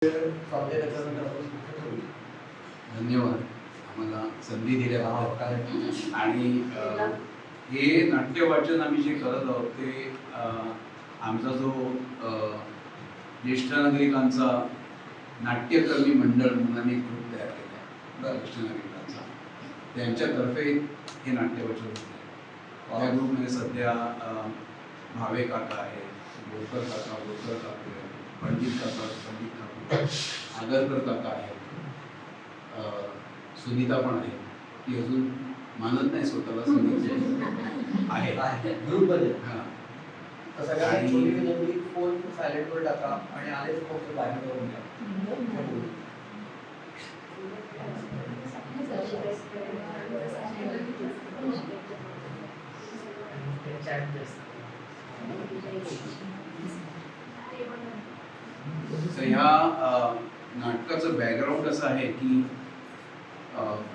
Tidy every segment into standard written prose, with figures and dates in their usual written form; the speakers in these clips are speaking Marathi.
धन्यवाद आम्हाला संधी दिल्याबद्दल. आणि हे नाट्य वाचन आम्ही जे करत आहोत ते आमचा जो ज्येष्ठ नागरिकांचा नाट्यकर्मी मंडळ म्हणून आम्ही ग्रुप तयार केला आहे ज्येष्ठ नागरिकांचा, त्यांच्यातर्फे हे नाट्य वाचन होते. त्या ग्रुपमध्ये सध्या भावे काका आहेत, बोरकर काका आहेत, पंडित काका आगरकर काका आहेत, सुनीता पण आहे, ती अजून मानत नाही स्वतःला सुनीता आहे ग्रुपमध्ये. हां, आणि फोन सायलेंटवर टाका आणि आलेच फक्त बाहेर जाऊन घ्या. ह्या नाटकाचं बॅकग्राऊंड असं आहे की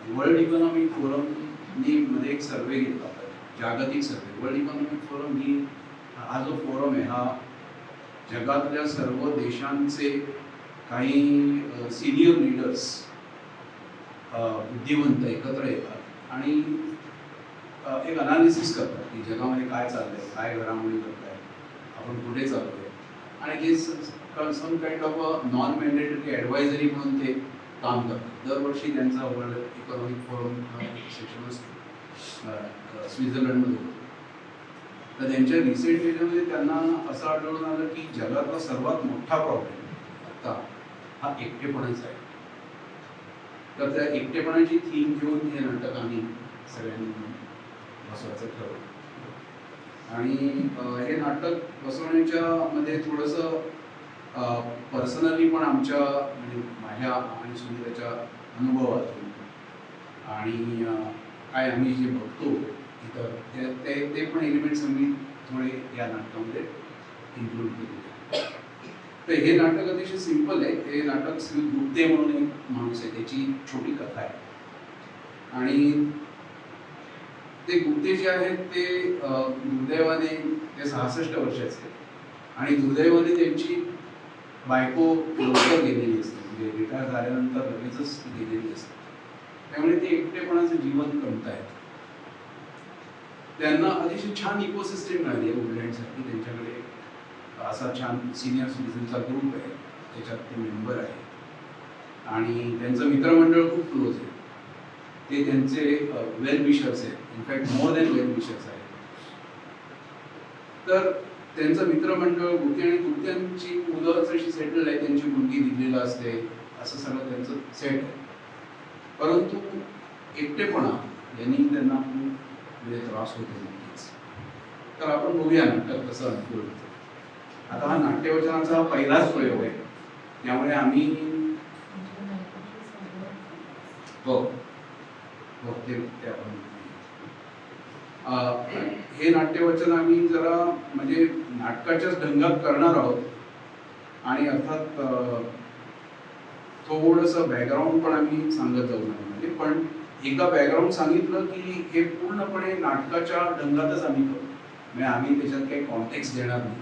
वर्ल्ड इकॉनॉमिक फोरमनी मध्ये एक सर्वे घेतला होता, जागतिक सर्वे. वर्ल्ड इकॉनॉमिक फोरम ही हा जो फोरम आहे हा जगातल्या सर्व देशांचे काही सिनियर लीडर्स, बुद्धिवंत एकत्र येतात आणि एक अनालिसिस करतात की जगामध्ये काय चाललंय, काय घडामोडी घडत आहे, आपण कुठे चाललोय, आणि हे some kind of non mandatory advisory म्हणून ते काम करतात. दरवर्षी त्यांचा वर्ल्ड इकॉनॉमिक फोरम सेशन असतो स्वित्झर्लंडमध्ये. तर त्यांच्या रिसेंट याच्यामध्ये त्यांना असं आढळून आलं की जगातला सर्वात मोठा प्रॉब्लेम आता हा एकटेपणाचा आहे. तर त्या एकटेपणाची थीम घेऊन हे नाटक आम्ही सगळ्यांनी बसवायचं ठरवलं. आणि हे नाटक बसवण्याच्या मध्ये थोडंसं पर्सनली पण आमच्या म्हणजे माझ्या आणि सुनीताच्या अनुभवातून आणि काय आम्ही जे बघतो इथं ते पण एलिमेंट्स आम्ही थोडे या नाटकामध्ये इन्क्लूड केले. तर हे नाटक अतिशय सिम्पल आहे. हे नाटक श्री गुप्ते म्हणून एक माणूस आहे, त्याची छोटी कथा आहे. आणि ते गुप्ते जे आहेत ते दुर्दैवाने ते 66 वर्षाचे आहेत आणि दुर्दैवाने त्यांची बायको लवकर गेलेली असते, म्हणजे रिटायर झाल्यानंतर लगेचच गेलेली असते. त्यामुळे ते एकटेपणाचं जीवन कंटाळतात. त्यांना अतिशय छान इकोसिस्टम मिळाली आहे वुडलँडसाठी. त्यांच्याकडे असा छान सिनियर सिटीजनचा ग्रुप आहे, त्याच्यात ते मेंबर आहे आणि त्यांचं मित्रमंडळ खूप क्लोज आहे. ते त्यांचे वेल विशर्स आहेत, इनफॅक्ट मोर दॅन वेल विशर्स आहेत. तर त्यांचं मित्रमंडळ गुप्ते आणि गुप्त्यांची मुलं जशी सेटल आहे, त्यांची मुलगी दिल्लीला असते, असं सगळं त्यांचं सेट आहे. परंतु एकटेपणा यांनी त्यांना खूप त्रास होतो नक्कीच. तर आपण बघूया नाटक कसं अनुकूल होतं. आता हा नाट्यवचनाचा पहिलाच प्रयोग आहे, त्यामुळे आम्ही हे नाट्यवचन आम्ही जरा म्हणजे नाटकाच्याच ढंगात करणार आहोत. आणि अर्थात थोडंसं बॅकग्राऊंड पण आम्ही सांगत जाऊ म्हणजे, पण एकदा बॅकग्राऊंड सांगितलं की हे पूर्णपणे नाटकाच्या ढंगातच आम्ही करू. म्हणजे आम्ही त्याच्यात काही कॉन्टेक्स्ट देणार नाही,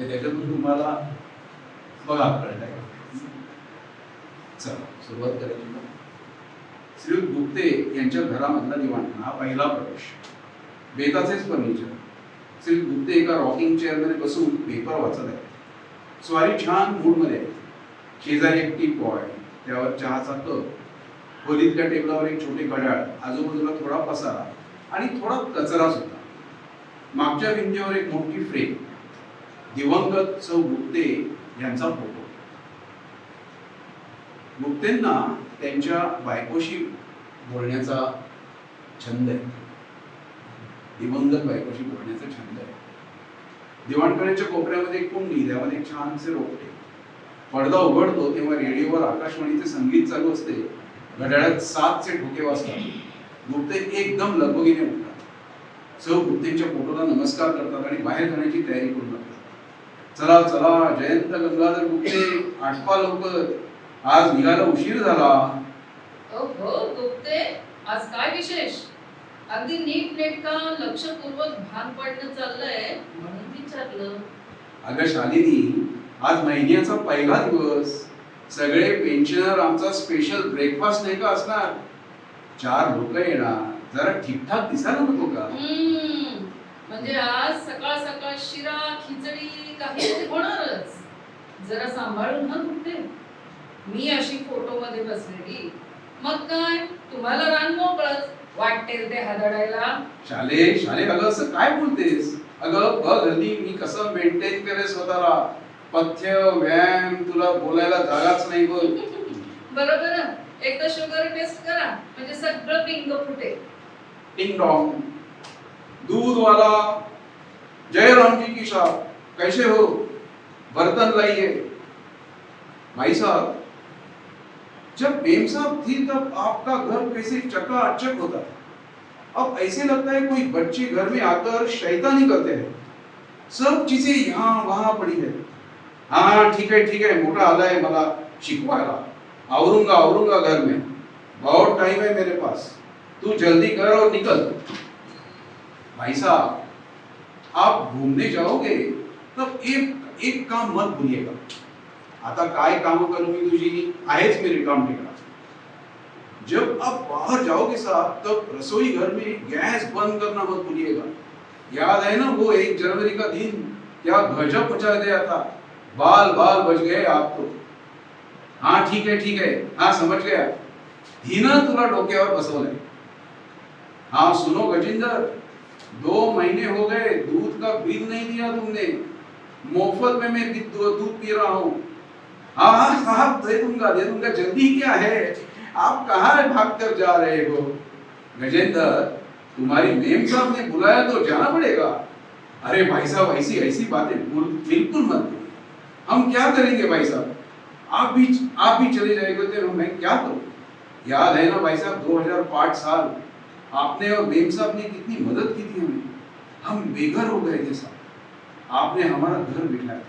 त्याच्यातून तुम्हाला बघा कळत आहे. चला सुरुवात करायची. श्री गुप्ते यांच्या घरामधला दिवाणखाना हा पहिला प्रवेश. बेताचेच फर्निचर. श्री गुप्ते एका रॉकिंग चेअरमध्ये बसून पेपर वाचत आहेत. स्वारी छान मूडमध्ये आहे. शेजारी एक टी पॉय, त्यावर चहाचा कप, खोलीतल्या टेबलावर एक छोटे घड्याळ, आजूबाजूला थोडा पसारा आणि थोडा कचरा सुद्धा. मागच्या भिंतीवर एक मोठी फ्रेम, दिवंगत सौ गुप्ते यांचा फोटो. गुप्तेंना त्यांच्या बायकोशी बोलण्याचा छंद आहे. दिवंगत बायकोशी बोलण्याचा छंद आहे. दिवाणखान्याच्या कोपऱ्यामध्ये एक कुंडी, त्यामध्ये एक छानसे रोपटे. पडदा उघडतो तेव्हा रेडिओवर आकाशवाणीचे संगीत चालू असते. घड्याळात 7चे ठोके वाजतात. गुप्ते एकदम लगबगीने उठतात. सौ गुप्तेंच्या फोटोला नमस्कार करतात आणि बाहेर जाण्याची तयारी करू लागतात. चला चला जयंत गंगाधर गुप्ते, आटपा लवकर, आज निघायला उशीर झाला. ओहो गुप्ते, आज काय विशेष? अगदी नीट नेटका लक्षपूर्वक भान पडणं चाललंय म्हणून विचारलं. अगं शालिनी, आज महिन्याचा पहिला दिवस. सगळे पेन्शनर आमचा स्पेशल ब्रेकफास्ट नाही का असणार? 4 लोक येणार, जरा ठीकठाक दिसायला नको का? म्हणजे आज सकाळ सकाळ शिरा खिचडी काही होणारच. जरा सांभाळून ना कुठे. मी अशी फोटो मध्ये बसलेली, मग काय तुम्हाला रान मोकळच वाटेल ते हादडायला. शाले शाले अगं असं काय बोलतेस? अगं बघ हल्ली मी कसं मेंटेन करे स्वतःला. पथ्य व्यायाम, तुला बोलायला जागाच नाही बघ. बरोबर. एकदा शुगर टेस्ट करा म्हणजे सगळं पिंग फुटेल. टिंग डोंग, दूध वाला, जय राम जी की शाह, कैसे हो? बर्तन लाइए। भाई साहब, जब मेम साहब थी तब आपका घर कैसे चकाचक होता था। अब ऐसे लगता है कोई बच्चे घर में आकर शैतानी करते हैं। सब चीजें यहाँ वहां पड़ी है। हाँ ठीक है, मोटा आलाय मला शिकवायला। आवरूंगा घर में, बहुत टाइम है मेरे पास। तू जल्दी कर और निकल। भाई साहब, आप घूमने जाओगे तब एक काम मत भूलिएगा। आता काय काम करूं मी तुझी, आहेच मेरे काम ठिकाना। जब आप बाहर जाओगे साहब तब रसोई घर में गैस बंद करना मत भूलिएगा। याद है ना वो 1 जनवरी का दिन, क्या गजब मचा दिया था। बाल बच गए आप तो। हाँ ठीक है, हाँ समझ गया। हिनं तुला डोक्यावर बसवलंय। हाँ सुनो गजिंदर, 2 महीने हो गए दूध का बिल नहीं दिया तुमने। मुफ्त में मैं दूध पी रहा हूँ। हाँ साहब दे दूंगा, जल्दी क्या है, आप कहाँ भाग कर जा रहे हो? गजेंद्र, तुम्हारी मेम साहब ने बुलाया तो जाना पड़ेगा। अरे भाई साहब ऐसी बातें बिल्कुल मत करो। हम क्या करेंगे भाई साहब? आप भी चले जाएंगे तो मैं क्या करूं? याद है ना भाई साहब 2005 साल, आपने और मेम साहब ने कितनी मदद की थी हमें। हम बेघर हो गए थे साहब, आपने हमारा घर बिठाया।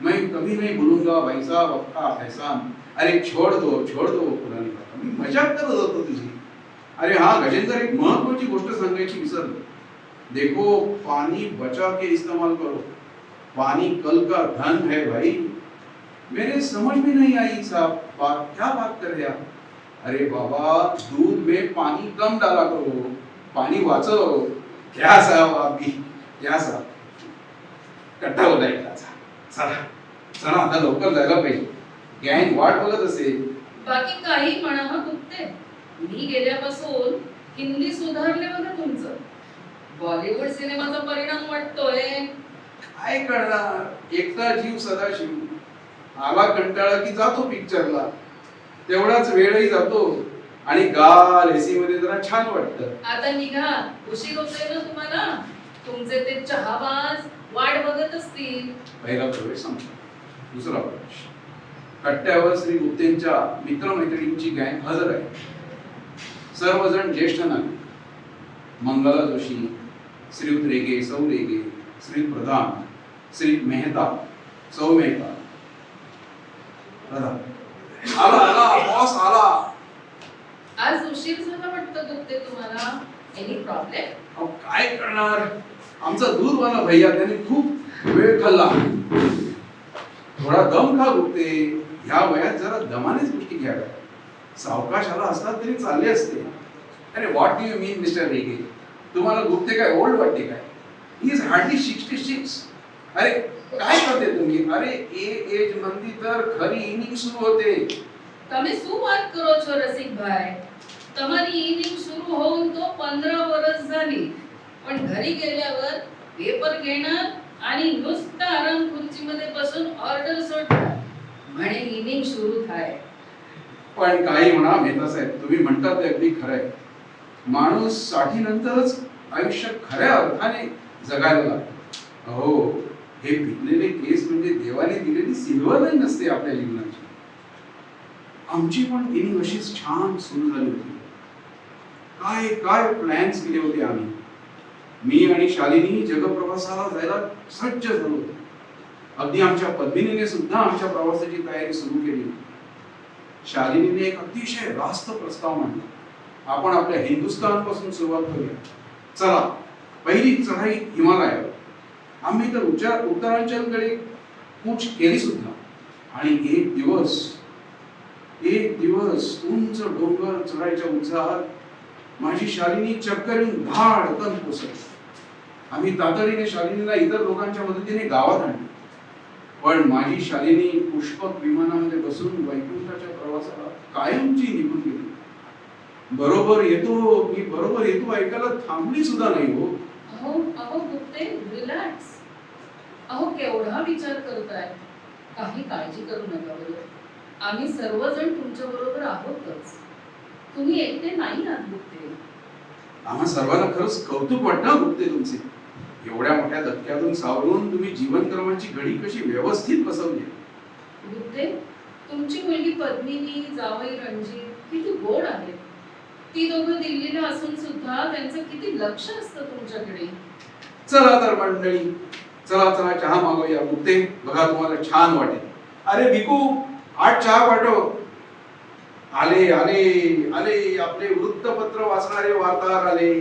मैं कभी नहीं भूलूंगा भाई साहब आपका एहसान। अरे छोड़ दो पुरानी बात, मी मजाक करत होतो तुझी। अरे हाँ गजेंद्र, एक महत्वाची गोष्ट सांगायची विसरलो। देखो पानी बचा के इस्तेमाल करो, पानी कल का धन है भाई। मेरे समझ में नहीं आई साहब, क्या बात कर रहे आप? अरे बाबा, दूध में पानी कम डाला करो, पानी वाचव। क्या साहब आप भी, क्या साहब, कट्टा होता चला आता लवकर जायला पाहिजे, गँग वाट बघत असेल। बाकी काही म्हणा हं गुप्ते, मी गेल्यापासून हिंदी सुधारले बघा तुमचं। बॉलिवूड सिनेमाचा परिणाम वाटतोय। काय करणार, एकटा जीव सदाशिव। आला कंटाळा की जातो पिक्चरला, तेवढाच वेळही जातो आणि गाल एसी मध्ये जरा छान वाटतं। आता निघा, उशीर होतोय ना तुम्हाला। तुमचे ते चहाबाज वाट बघत असतील। पहिला प्रवेश संपला, दुसरा प्रवेश। कट्ट्यावर श्री गुप्तेंच्या मित्रमैत्रिणींची गँग हजर आहे। सर्वजण ज्येष्ठ नागरिक, मंगला जोशी, श्रीयुत रेगे, सौ रेगे, श्री प्रधान, श्री मेहता, सौ मेहता। आला बॉस आला। आज उशीर झाला वाटतं गुप्ते तुम्हाला। Any problem? अहो काय करणार, आमचा दूधवाला भैया त्याने खूप वेळ खाल्ला। थोडा दम खा गुप्ते, ह्या वयात जरा दमानेच गोष्टी घ्याव्या। सावकाश आला असता तरी चालले असते। अरे what do you mean mister Rege, तुम्हाला गुप्ते काय ओल्ड वाटते काय? He is hardly 66। अरे काय करते तुम्ही? अरे एज मंदी तर खरी इनिंग सुरू होते। તમે શું વાત કરો છો રસિકભાઈ? તમારી ઇનિંગ શરૂ હોऊन તો 15 વર્ષ झाली, पण घरी गेल्यावर पेपर घेणार आणि नुसतं आराम खुर्चीमध्ये बसून ऑर्डर सोडणार, म्हणे इनिंग सुरू थाय। पण काही म्हणा मेहता साहेब, तुम्ही म्हणतात ते अगदी खरं आहे। माणूस 60 नंतरच आयुष्य खऱ्या अर्थाने जगायला लागतो। हो, हे पिकलेले केस म्हणजे देवाने दिलेली सिल्वर लाईन असते आपल्या जीवनाची। आमची पण इनिंग अशीच छान सुरू झाली होती। काय प्लॅन्स केले होते आम्ही। मी आणि शालिनी जगप्रवासाला जायला सज्ज झालो होतो। अगदी आमच्या पद्मिनीने सुद्धा आमच्या प्रवासाची तयारी सुरू केली होती। शालिनीने एक अतिशय रास्त प्रस्ताव मांडला, आपण आपल्या हिंदुस्थान पासून सुरुवात करूया। चला, पहिली चढाई हिमालयावर। आम्ही तर उत्तरांचलकडे कूच केली सुद्धा, आणि एक दिवस एक दिवस उंच डोंगर चढायच्या उत्साहात माझी शालिनी चक्कर येऊन धाडकन कोसळली. आम्ही तातडीने शालिनीला इतर लोकांच्या मदतीने गावात आणले. पण माझी शालिनी पुष्पक विमानामध्ये बसून वैकुंठाच्या प्रवासाला कायमची निघून गेली. बरोबर येतो ऐकायला थांबली सुद्धा नाही हो. अहो अहो गुप्ते, रिलॅक्स. अहो केवढा विचार करताय. काही काळजी करू नका बरं. आम्ही सर्वजण तुमच्या बरोबर आहोतच. तुम्ही एकटे नाही आहात गुप्ते. आम्हा सर्वांना खरंच कौतुक वाटणार गुप्ते तुमचे. एवढ्या मोठ्या धक्क्यातून सावरून तुम्ही जीवनक्रमाची घडी कशी व्यवस्थित बसवली. गुप्ते, तुमची मुलगी पद्मिनी, जावई रणजित किती गोड आहेत. ती दोघं दिल्लीला असून सुद्धा त्यांचं किती लक्ष असतं तुमच्याकडे. चला तर मंडळी, चला चहा मागवूया. गुप्ते, बघा तुम्हाला छान वाटेल. अरे भिकू, आठ चहा पाठव. आले आले आले आपले वृत्तपत्र वाचणारे वार्ताहर आले.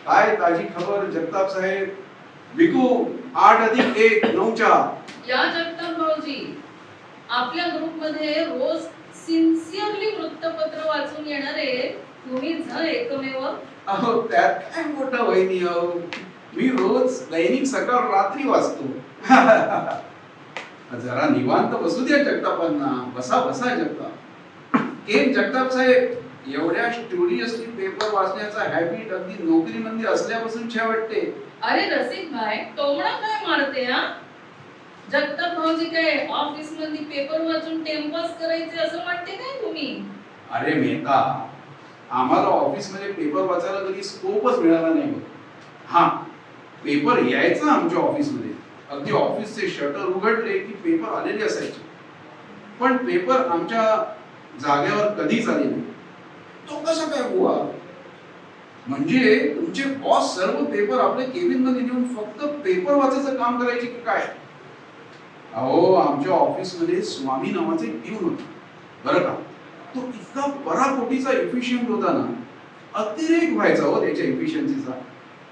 काय ताजी खबर जगताप साहेब? भिकू, 8+1 9 चहा. या जगताप भाऊजी, आपल्या ग्रुपमध्ये रोज सिन्सिअरली वृत्तपत्र वाचून येणारे तुम्हीच एकमेव. अहो त्यात काय मोठं वहिनी अहो. मी रोज दैनिक सकाळ रात्री वाचतो. जरा निवांत बसू द्या जगतापांना. बसा बसा जगताप. केम जगताप साहेब, एवढ्या स्टुडियसली पेपर वाचण्याचा हॅबिट अगदी नोकरीमध्ये असल्यापासून वाटते. अरे रसिक भाई, टोमणा काय मारते हा? जगताप भाऊजी काय ऑफिस मध्ये पेपर वाचून टेम्पास करायचे असं वाटते काय तुम्ही? अरे मेहता, आम्हाला ऑफिस मध्ये पेपर वाचायला कधी स्कोपच मिळाला नाही. हा, पेपर यायचा आमच्या ऑफिसमध्ये. अगदी ऑफिसचे शटर उघडले की पेपर आलेले असायचे. पण पेपर आमच्या जागेवर कधीच आले नाही. तो कसा काय बुवा? म्हणजे तुमचे बॉस सर्व पेपर आपल्या केबिन मध्ये नेऊन फक्त पेपर वाचायचं काम करायचे की काय? अहो, आमच्या ऑफिस मध्ये स्वामी नावाचे पिऊन होते बरं का. तो इतका पराकोटीचा एफिशियंट होता ना, अतिरेक व्हायचा हो त्याच्या एफिशियन्सीचा.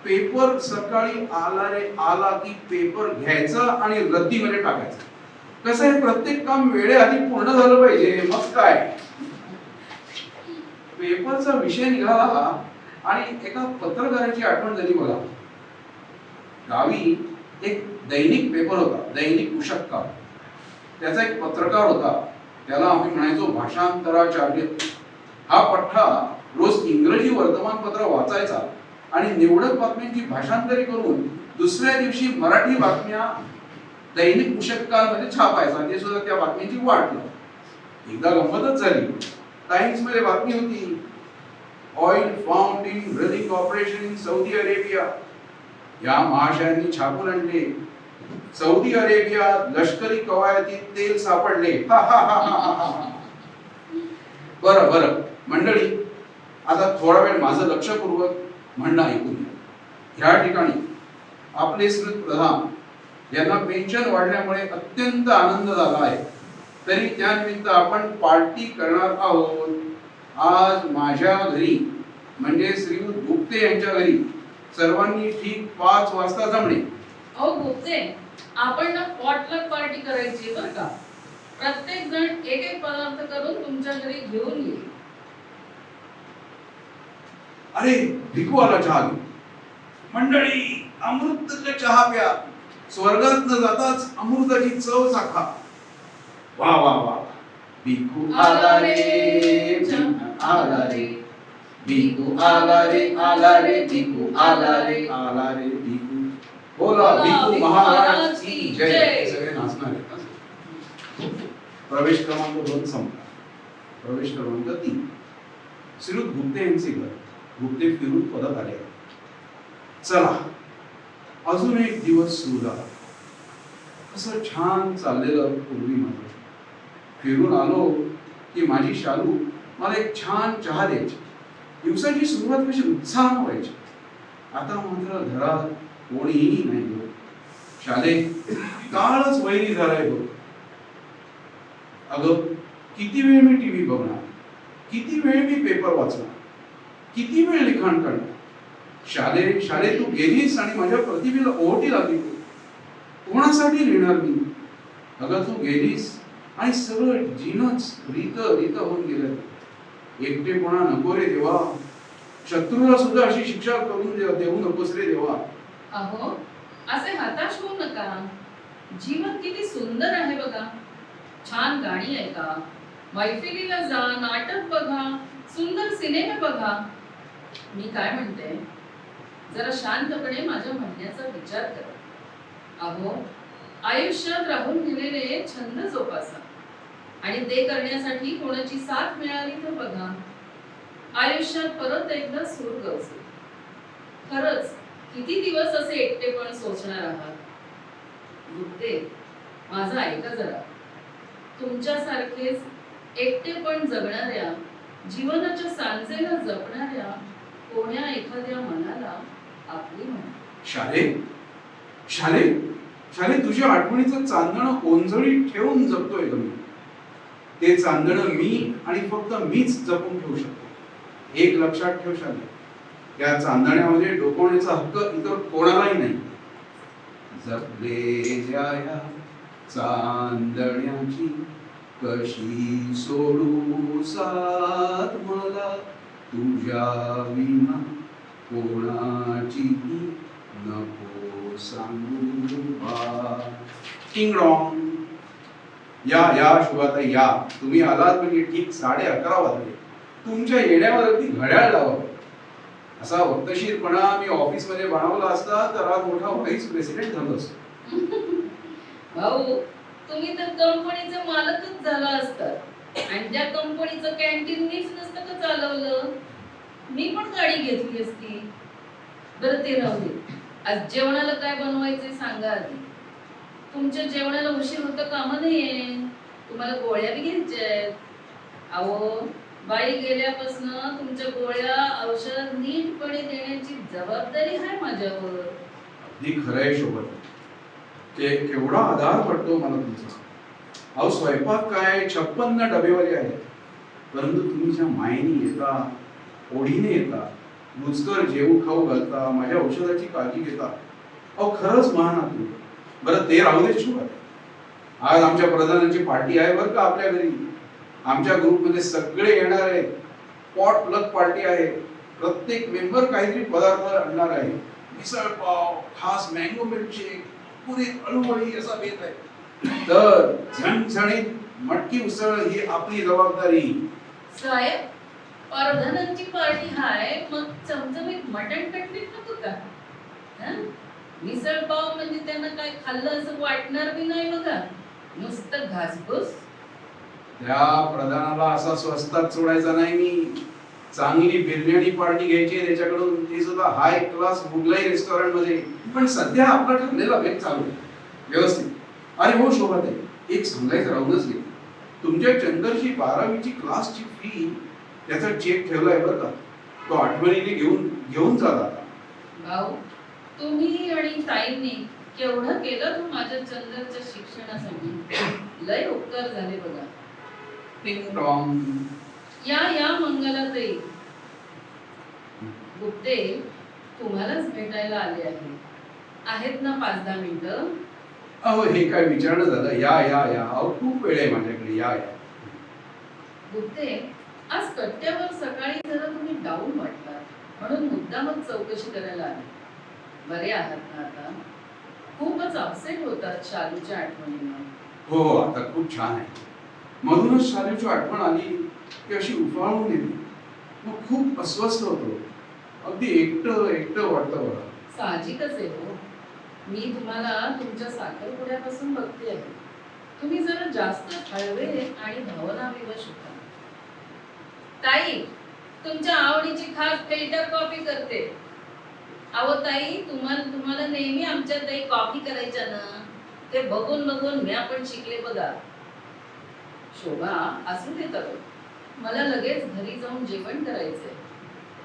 पेपर सकाळी आला की पेपर घ्यायचा आणि रद्दीमध्ये टाकायचा. कसं आहे, प्रत्येक काम वेळेआधी पूर्ण झालं पाहिजे. मग काय, पेपरचा विषय निघाला आणि एका पत्रकाराची आठवण झाली बघा. गावी एक दैनिक पेपर होता, दैनिक उषक्का. त्याचा एक पत्रकार होता, त्याला आम्ही म्हणायचो भाषांतराचार्य. हा पठ्ठा रोज इंग्रजी वर्तमानपत्र वाचायचा आणि निवडक बातम्यांची भाषांतरी करून दुसऱ्या दिवशी मराठी बातम्या दैनिक उषक्कामध्ये छापायचा. ते सुद्धा त्या बातमीची वाट लावून. एकदा गंमतच झाली. टाइम्स मध्ये बातमी होती, oil found in drilling operation in Saudi Arabia. या महाशयांनी छापून आणले, सौदी अरेबियात लष्करी कवायतीत तेल सापडले. बरं बरं मंडळी, आता थोडा वेळ माझं लक्षपूर्वक म्हणणं ऐकून घ्या. ह्या ठिकाणी आपले स्मृत प्रधान यांना पेन्शन वाढल्यामुळे अत्यंत आनंद झाला आहे. तरी त्यानिमित्त आपण पार्टी करणार आहोत. आज माझ्या घरी म्हणजे श्रीयुत गुप्ते यांच्या घरी सर्वांनी ठीक 5 वाजता जमणे. अहो गुप्ते, आपण ना पॉटलक पार्टी करायची बरं का. प्रत्येक जण एक एक पदार्थ करून तुमच्या घरी घेऊन येईल. अरे भिकू आला चहा घेऊन. मंडळी, अमृत चहा प्या. स्वर्गात न जाताच अमृताची चव चाखा. वा वा वा. भिकू आला रे, आला रे. भिकू आला रे, आला रे. भिकू आला रे, आला रे. भिकू बोला, भिकू महाराज की जय. सगळे नाचणार आहेत. प्रवेश क्रमांक 2 संपला. प्रवेश क्रमांक 3 श्रीयुत गुप्ते यांचे घर. गुप्ते फिरून परत आले. चला, अजून एक दिवस सुरू झाला. असं छान चाललेलं पूर्वी माझं. फिरून आलो की माझी शालू मला एक छान चहा द्यायची. दिवसाची सुरुवात कशी उत्साहानं व्हायची. आता मात्र घरात कोणीही नाही हो. शाले, काळच वैरी झालाय बघ. अगं, किती वेळ मी टीव्ही बघणार, किती वेळ मी पेपर वाचणार, किती वेळ लिखाण करणार. शाले शाले, तू गेलीस आणि माझ्या प्रतिभेला ओहोटी लागली. कोणासाठी लिहिणार मी? अगं, तू गेलीस आणि सगळं जीनच रीत होऊन गेलं. एकटेपणा नको रे देवा, शत्रूला सुद्धा अशी शिक्षा करून देऊ नकोस रे देवा. अहो असे हताश होऊ नका. जीवन किती सुंदर आहे बघा. छान गाणी ऐका, मैफिलीला जा, नाटक बघा, सुंदर सिनेमे बघा. मी काय म्हणते, जरा शांतपणे माझ्या म्हणण्याचा विचार करा. अहो आयुष्यात राहून गेलेले छंद जोपासा आणि ते करण्यासाठी कोणाची साथ मिळाली तर बघा. आयुष्यात परत एकदा सूर गवसे. खरंच किती दिवस असे एकटेपण सोसणार आहात? गुप्ते, माझं ऐका जरा. तुमच्यासारखेच एकटेपण जगणाऱ्या, जीवनाच्या सांजेला जपणाऱ्या कोण्या एखाद्या मनाला आपली म्हणा. शाले शाले शाले, तुझ्या आठवणीचं चांदणं ओंजळी ठेवून जगतोय ग मी. ते चांदणं मी आणि फक्त मीच जपून ठेवू शकतो. एक लक्षात ठेव शाले, त्या चांदण्यामध्ये डोकवण्याचा हक्क इतर कोणालाही नाही. जपलेल्या या चांदण्याची कशी सोडू साथ मला, तुझ्या विना कोणाची नको सांगू बा. King wrong. या शुभाताई या. तुम्ही आलात म्हणजे ठीक 11:30 वाजले. तुमच्या येण्यावर अगदी घड्याळ लावावं. असा वक्तशीरपणा मी ऑफिस मध्ये बनवला असता तर आज मोठा व्हाईस प्रेसिडेंट झालो असतो. भाऊ, तुम्ही तर कंपनीचे मालकच झाला असतात आणि त्या कंपनीचं कॅन्टीन मीच नसतं का चालवलं. मी पण गाडी घेतली असती. बरं ते राहू दे. आज जेवणाला काय बनवायचे सांगा आधी. तुमच्या जेवणाला उशीर होता कामा नाहीये. तुम्हाला गोळ्या बी घ्यायच्या आहेत. अहो बाई गेल्यापासून तुमच्या गोळ्या औषध नीटपणे देण्याची जबाबदारी आहे माझ्यावर. अगदी खरंय शोभत. ते केवढा आधार पडतो मला तुमचा. अहो स्वयंपाक काय 56 डबेवाले आहेत, परंतु तुम्ही ज्या मायेने येता, ओढीने येता, रुचकर जेवू खाऊ घालता, माझ्या औषधाची काळजी घेता, अहो खरंच महान आहात तुम्ही. बरं ते राहू दे शोभत. आज आमच्या प्रधानांची पार्टी आहे बरं का आपल्या घरी. आमच्या ग्रुपमध्ये सगळे येणार आहेत. पॉट प्लग पार्टी आहे. प्रत्येक मेंबर काहीतरी पदार्थ आणणार आहे. मिसळ पाव, खास मँगो मिल्कशेक, पुरी अळूवळी असा बेत आहे. तर झणझणीत मटकी उसळ ही आपली जबाबदारी. साहेब, प्रधानांची पार्टी हाय, मग चमचमीत मटण कटलीट नको का? हं? मिसळ पाव म्हणजे त्यांना काय खाल्लं असं वाटणार बी नाही बघा. नुसतं घासपूस. त्या प्रधानाला असा स्वस्तात सोडायचा नाही मी. चांगली बिर्याणी पार्टी घ्यायची आहे त्याच्याकडून, ती सुद्धा हाय क्लास मुघलाई रेस्टॉरंट मध्ये. पण सध्या आपला ठरलेला बेत चालू आहे व्यवस्थित. अरे हो शोभाताई, एक सांगायचं राहूनच गेलं. तुमच्या चंदरची 12वीची क्लासची फी त्याचा चेक ठेवलाय बरं का. तो आठवणीने घेऊन जा आता. भाऊ, तुम्ही आणि ताईंनी केवढं केलं तू माझ्या चंदरच्या शिक्षणासाठी. लय उपकार झाले बघा. टिंग टॉंग. या मंगलाताई. गुप्ते, तुम्हालाच भेटायला आले आहे. आहेत ना 5-10 मिनिटं? अहो हे काय विचारणं झालं. या अहो खूप वेळ आहे माझ्याकडे. या गुप्ते, आज कट्ट्यावर सकाळी जरा तुम्ही डाऊन वाटला, म्हणून मुद्दामच चौकशी करायला आले. बरे आहात ना आता? खूपच अपसेट होतात शालूच्या आठवणीनं. हो आता खूप छान आहे. मधूनच शालूची आठवण आली की अशी उफाळून येते. मग खूप अस्वस्थ होतो. अगदी एकटं वाटतं बघा. साहजिकच आहे हो. मी तुम्हाला तुमच्या साखरपुड्यापासून बघते आहे. तुम्ही जरा जास्त हळवे आणि भावनाविवश होता. ताई, तुमच्या आवडीची खास फिल्टर कॉफी करते. अहो ताई, तुम्हाला नेहमी आमच्या ताई कॉफी करायच्या ना, ते बघून मी पण शिकले बघा. शोभा, असू दे तर. मला लगेच घरी जाऊन जेवण करायचंय.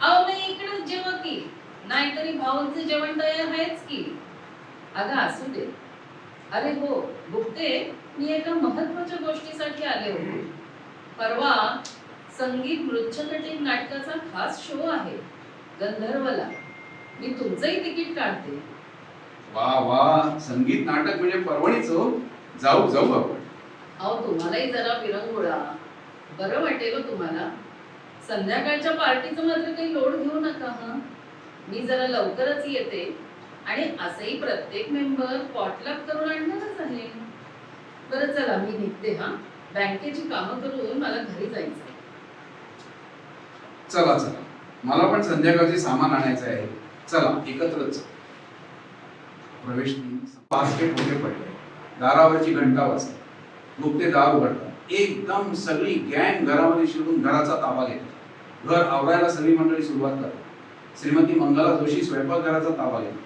अहो नाही, इकडेच जेवा की. नाहीतरी भाऊंचं जेवण तयार आहेच की. अगं असू दे. अरे हो गुप्ते, मी एका महत्वाच्या गोष्टीसाठी आले होते. परवा संगीत नृत्यनटी नाटकाचा खास शो आहे गंधर्वला. मी तुमचंही तिकीट काढते. वा संगीत नाटक म्हणजे परवणीच हो. जाऊ आपण. अहो तुम्हालाही जरा विरंगुळा, बरं वाटेल हो तुम्हाला. संध्याकाळच्या पार्टीचं मात्र काही लोड घेऊ नका हा. मी जरा लवकरच येते आणि असंही प्रत्येक मेंबर पॉटलक करून आणणारच आहे. बरं चला मी निघते हा. बँकेची कामं करून मला घरी जायचं. चला चला, मला पण संध्याकाळचे सामान आणायचं आहे. चला एकत्रच. प्रवेशनी बास्केट मोठे पडले, दारावरची घंटा वाजली. गुप्ते दार उघडतात. एकदम सगळी गँग घरामध्ये शिरून घराचा ताबा घेते. घर आवरायला सगळी मंडळी सुरुवात करतात. श्रीमती मंगला जोशी स्वयंपाकघराचा ताबा घेते.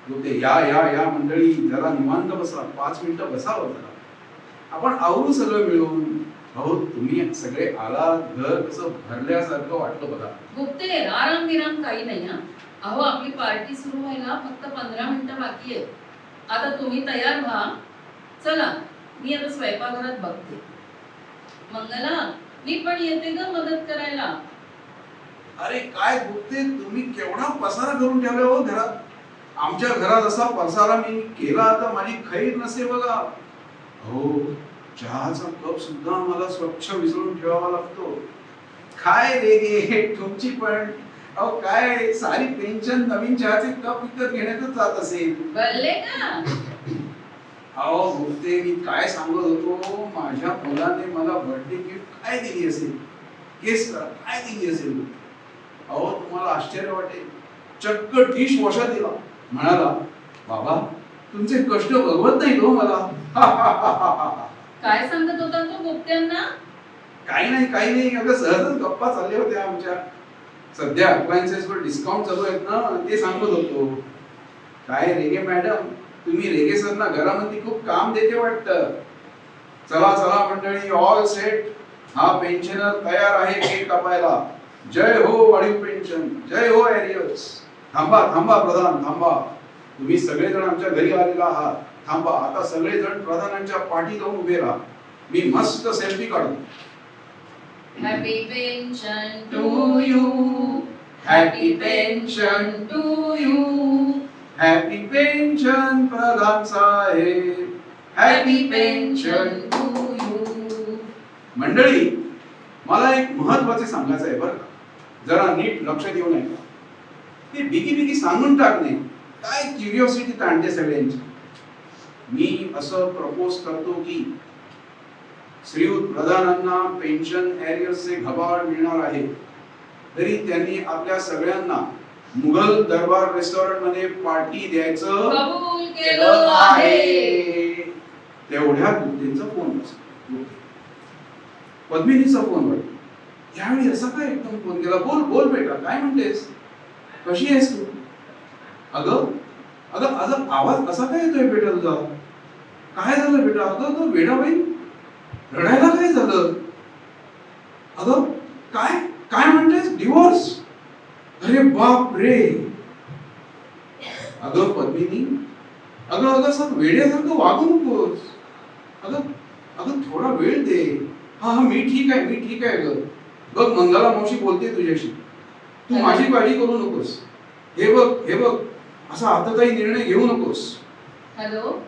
गुप्ते या या या मंडळी, जरा निवांत बसा, 5 मिनिटं बसावं जरा, आपण आवरू सगळं मिळून. अहो तुम्ही सगळे आलात, घर कसं भरल्यासारखं वाटलं बघा. गुप्ते आराम विराम काही नाही हा. अहो आपली पार्टी सुरू व्हायला फक्त 15 मिनिटं बाकी आहेत. आता तुम्ही तयार व्हा. चला मी आता स्वयंपाकघरात बघते. मंगला मी पण येते ग मदत करायला. अरे काय गुप्ते, तुम्ही केवढा पसारा करून ठेवला हो घरात. आमच्या घरात असा पसारा मी केला तर माझी खैर नसे बघा. हो, चहाचा कप सुद्धा मला स्वच्छ विसरून ठेवावा लागतो. काय रे गे तुमची पण. अहो काय सारी पेन्शन नवीन चहाचे कप विकत घेण्यातच जात असेल. बोलले का? अहो गुप्ते, मी काय सांगत होतो, माझ्या मुलाने मला बर्थडे गिफ्ट काय दिली असेल, गेस करा काय दिली असेल. अहो तुम्हाला आश्चर्य वाटेल, चक्क डिश वॉशर दिला. म्हणाला बाबा तुमचे कष्ट बघवत नाही हो मला. काय सांगत होता तो गुप्त्यांना? काही नाही, अगं सहजच गप्पा चालल्या होत्या आमच्या. सध्या अप्लायन्सेस वर डिस्काउंट चालू आहेत ना, ते सांगत होतो. काय रेगे मॅडम, तुम्ही रेगे सरना घरामध्ये खूप काम देते वाटतं. चला चला मंडळी, ऑल सेट. हा पेन्शनर तयार आहे केक कापायला. जय हो वाढीव पेन्शन, जय हो एरियर्स. थांबा थांबा प्रधान थांबा, तुम्ही सगळेजण आमच्या घरी आलेला आहात. थांबा, आता सगळेजण प्रधानांच्या पाठी जाऊन उभे राहा. मी मस्त सेल्फी काढतो. Happy pension to you, happy pension to you, happy pension प्रधान साहेब, हॅपी पेन्शन टू यू. मंडळी, मला एक महत्वाचे सांगायचं आहे बरं का. जरा नीट लक्ष देऊन ऐका. ते बिगी सांगून टाकणे काय क्युरिओसिटी ताणते सगळ्यांची. मी असं प्रपोज करतो की श्रीयुत प्रधानांना पेन्शन एरियर्सचे घबाड मिळणार आहे, तरी त्यांनी आपल्या सगळ्यांना मुघल दरबार रेस्टॉरंट मध्ये पार्टी द्यायचं कबूल केलं आहे. तेवढ्यात गुप्तेंचा फोन बसला. पद्मिनीचा फोन वाटतो. यावेळी असा काय एकदम फोन केला. बोल बोल बेटा, काय म्हणतेस, कशी आहेस तू? अगं अगं अगं आवाज असा काय येतोय बेटा तुझा? काय झालं बेटा? अगं वेडाबाई, रडायला काय झालं? अगं काय काय म्हणतेस, डिवोर्स? अरे बाप रे. अगं पद्मिनी, अगं अगं असं वेड्यासारखं वागू नकोस. अगं अगं थोडा वेळ दे. हा हा मी ठीक आहे ग. बघ मंगला मावशी बोलते तुझ्याशी, तू माझी काळजी करू नकोस. हे बघ असा आताचाही निर्णय घेऊ नकोस. हॅलो,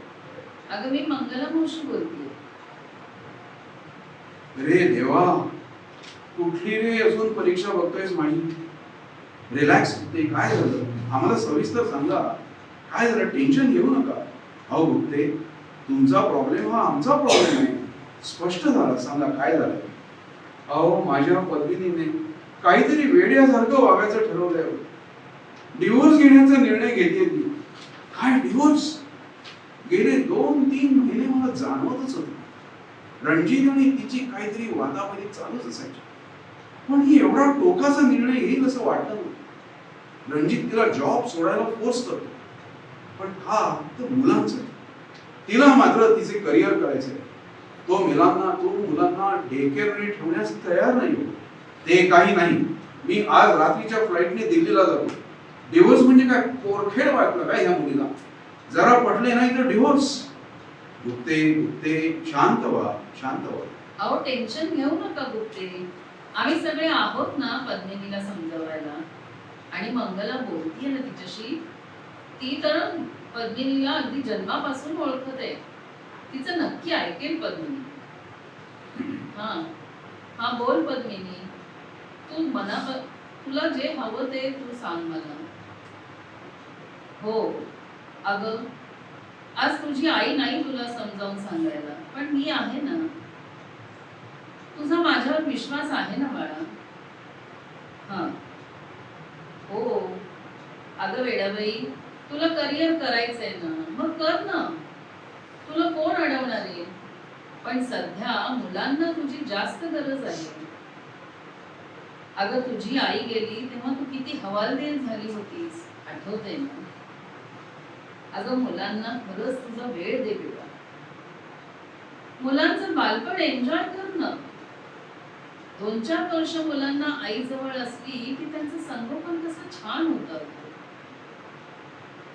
अगं मी मंगला मावशी बोलते. रे देवा, कुठली रे अजून परीक्षा बघतोयस माझी? रिलॅक्स होते. काय झालं आम्हाला सविस्तर सांगा. काय झालं, टेन्शन घेऊ नका. अहो गुप्ते, तुमचा प्रॉब्लेम हा आमचा प्रॉब्लेम आहे. स्पष्ट झाला, सांगा काय झालं. अहो माझ्या पत्नीने काहीतरी वेड्यासारखं वागायचं ठरवलंय. डिवोर्स घेण्याचा निर्णय घेते ती. काय डिवोर्स? गेले 2-3 महिने मला जाणवतच होतं. रणजित आणि तिची काहीतरी वादावादी चालूच असायची, पण ही एवढा टोकाचा निर्णय घेईल असं वाटलं नव्हतं. रणजित तिला जॉब सोडायला फोर्स करतो, पण हा तर मुलांचं. तिला मात्र तिचे करिअर करायचंय. तो मुलांना डे केअरने ठेवण्यास तयार नाही. ते काही नाही, मी आज रात्रीच्या फ्लाईटने दिल्लीला जातो. डिव्होर्स म्हणजे काय पोरखेड वाटलं काय ह्या मुलीला? जरा पटले नाही तर डिव्होर्स. गुप्ते शांत व्हा. अहो टेन्शन घेऊ नका गुप्ते, आम्ही सगळे आहोत ना पद्मिनीला समजवायला. आणि मंगला बोलतीये ना तिच्याशी, ती तर पद्मिनीला अगदी जन्मापासून ओळखत आहे. तिचं नक्की ऐकेल पद्मिनी. हा हा बोल पद्मिनी. तू तुला जे हवं ते तू सांग मला. हो अगं, आज तुझी आई नाही तुला समजावून सांगायला, पण मी आहे ना. तुझा माझ्यावर विश्वास आहे ना बाळा. हा हो अगं वेडाबाई, तुला करिअर करायचंय ना, मग कर ना. तुला कोण अडवणार आहे? पण सध्या मुलांना तुझी जास्त गरज आहे. अगं तुझी आई गेली तेव्हा तू किती हवालदिल झाली होतीस, आठवतंय ना? अगं मुलांना खरंच तुझा वेळ दे बेटा. मुलांचं बालपण एन्जॉय कर ना. 2-4 वर्ष मुलांना आई जवळ असली की त्यांचं संगोपन कसं छान होतं.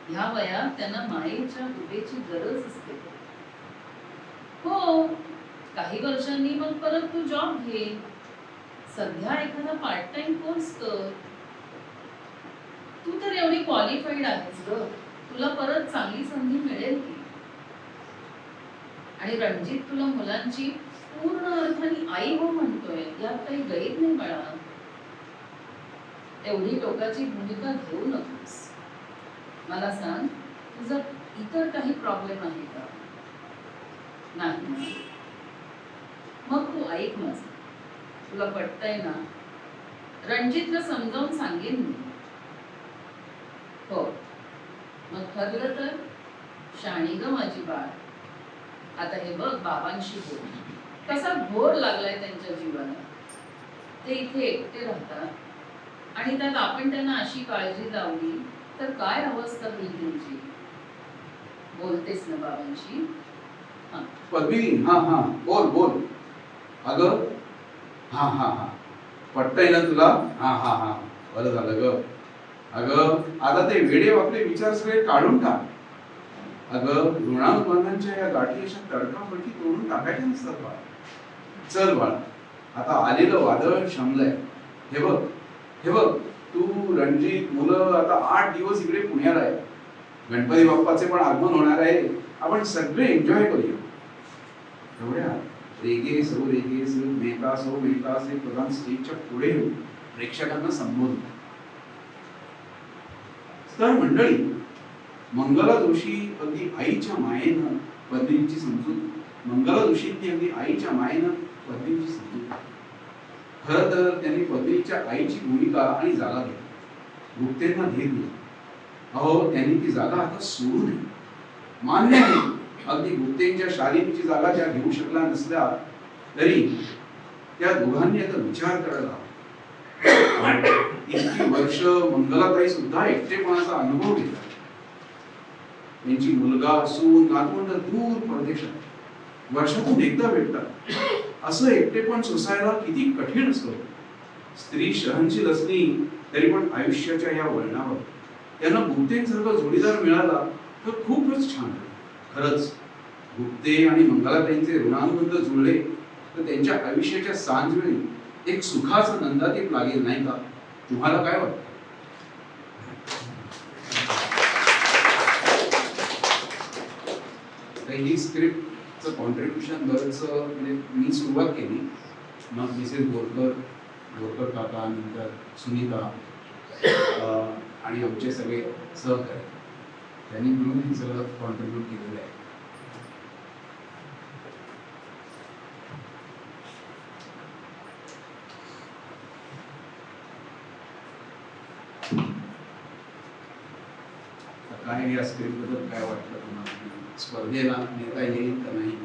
ह्या वयात त्यांना मायेच्या कृपेची गरज असते. हो काही वर्षांनी मग परत तू जॉब घे. सध्या एखादा पार्ट टाइम कोर्स कर. तू तर एवढी क्वालिफाईड आहेस ग, तुला परत चांगली संधी मिळेल की. आणि रणजित तुला मुलांची पूर्ण अर्थाने आई हो म्हणतोय, यात काही गैर नाही बाळा. एवढी टोकाची भूमिका घेऊ नकोस. मला सांग, तुझा इतर काही प्रॉब्लेम आहे का? नाही. मग तू ऐक माझं, तुला पटतंय ना? रणजितला समजावून सांगेन मी. हो मग ठरलं तर शाणी ग माझी बाळ. आता हे बघ, बाबांशी बोल. कसा घोर लागलाय त्यांच्या जीवाला. ते इथे एकटे राहतात आणि त्यात आपण त्यांना अशी काळजी लावली तर काय अवस्था होईल त्यांची. बोलतेस ना बाबांशी? पद्मिनी, हा हा बोल बोल. अगं हा हा हा पटतंय ना तुला? हा हा हा बरं झालं ग. अगं आता ते वेडे वाकडे विचार सगळे काढून टाक. अगं ऋणानुबंधांच्या या गाठी अशा तडकाफडकी तोडून टाकायच्या नसतात बाळा. चल बाळा, आता आलेलं वादळ शमलंय. हे बघ हे बघ, तू रणजित मुलं आता 8 दिवस इकडे पुण्याला आहे. गणपती बाप्पाचे पण आगमन होणार आहे. आपण सगळे एन्जॉय करूया. एवढ्या रेगे सो रेगे सो मेहता से प्रधान स्टेजच्या पुढे येऊन प्रेक्षकांना संबोधन. तर मंडळी, मंगला जोशी अगदी आईच्या मायेनं पद्मिनीची समजूत मंगला जोशींनी अगदी आईच्या मायेनं पद्मिनीची समजूत. खरं तर त्यांनी पद्मिनीच्या आईची भूमिका आणि जागा घेतली. गुप्तेंना धीर दिला. अहो त्यांनी ती जागा आता सोडू नये. मान्य आहे, अगदी गुप्तेंच्या शालिनीची जागा त्या घेऊ शकल्या नसल्या तरी त्या दोघांनी आता विचार करायला. इतकी वर्ष मंगलाताई सुद्धा एकटेपणाचा अनुभव घेतला. त्यांची मुलगा सून नातवंड दूर परदेशात वर्षातून एकदा भेटतात. असं एकटेपण सोसायला किती कठीण असतं. स्त्री सहनशील असली तरी पण आयुष्याच्या या वळणावर त्यांना गुप्तेंसारखा जोडीदार मिळाला तर खूपच छान. खरंच गुप्ते आणि मंगलाताईंचे ऋणानुबंध जुळले तर त्यांच्या आयुष्याच्या सांजवेळी एक सुखाचा नंदादीप लागेल, नाही का? तुम्हाला काय वाटतं? ही स्क्रिप्टचं कॉन्ट्रीब्युशन बरंच म्हणजे मी सुरुवात केली, मग मिसेस बोरकर काका, नंतर सुनीता आणि आमचे सगळे सहकारी त्यांनी मिळून हे सगळं कॉन्ट्रीब्यूट केलेलं आहे. काय या स्क्रिप्ट बद्दल काय वाटलं तुम्हाला? स्पर्धेला नेता येईल का नाही?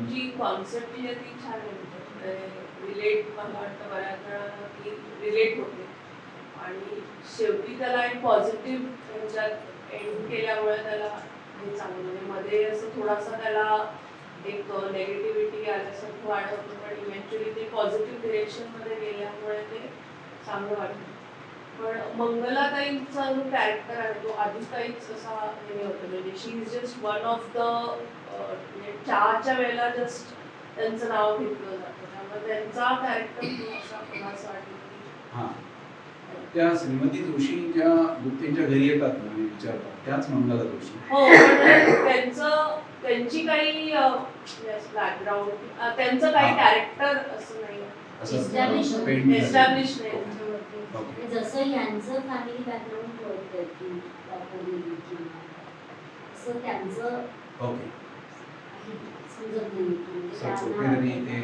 जी कॉन्सेप्ट जी आहे ती छान आहे. रिलेट मला वाटतं बऱ्याच वेळा ती रिलेट होते आणि शेवटी त्याला एक पॉझिटिव्ह ह्याच्यात एंड केल्यामुळे त्याला हे चांगलं म्हणजे मध्ये असं थोडासा त्याला एक नेगेटिव्हिटी आल्यासारखं वाटत होतं, पण इव्हेंच्युअली ते पॉझिटिव्ह डिरेक्शनमध्ये गेल्यामुळे ते चांगलं वाटतं. पण मंगलाताईंचा जो कॅरेक्टर आहे तो आधी काहीच असा हे होतं म्हणजे she is just one of the म्हणजे चहाच्या वेळेला जस्ट त्यांचं नाव घेतलं जातं त्यामुळे त्यांचा कॅरेक्टर असा मला असं वाटलं की हा त्या श्रीमती जोशी ज्या गुप्तेंच्या घरी येतात ना आणि विचारतात त्याच मंगला जोशी. हो पण त्यांची काही बॅकग्राऊंड त्यांचं काही हा. कॅरेक्टर असं नाही असं Establish paint झालेलं. एस्टॅब्लिश नाही ओके. जसं यांचं फॅमिली बॅकग्राऊंड कळतं की प्रॉपरली किंवा असं त्यांचं ओके. काही समजत नाही म्हणजे सर छोटेतरी ते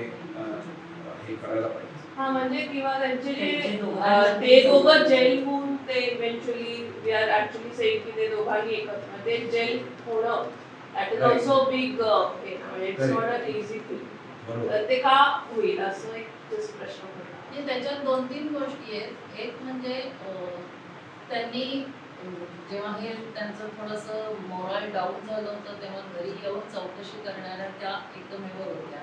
हे करायला पाहिजे. हा म्हणजे किंवा त्यांचे जे त्यांचे दोघांचे ते दोघं जेल होऊन ते eventually we are actually saying की ते दोघांनी एकत्र ते जेल होणं that is Right. Also big म्हणजे it's not a easy thing बरोबर. तर ते का होईल असं एक just प्रश्न पडला म्हणजे त्याच्यात 2-3 गोष्टी आहेत. एक म्हणजे त्यांनी जेव्हा हे त्यांचं थोडंसं मोरल डाऊन झालं होतं तेव्हा घरी येऊन चौकशी करणाऱ्या त्या एकमेव होत्या.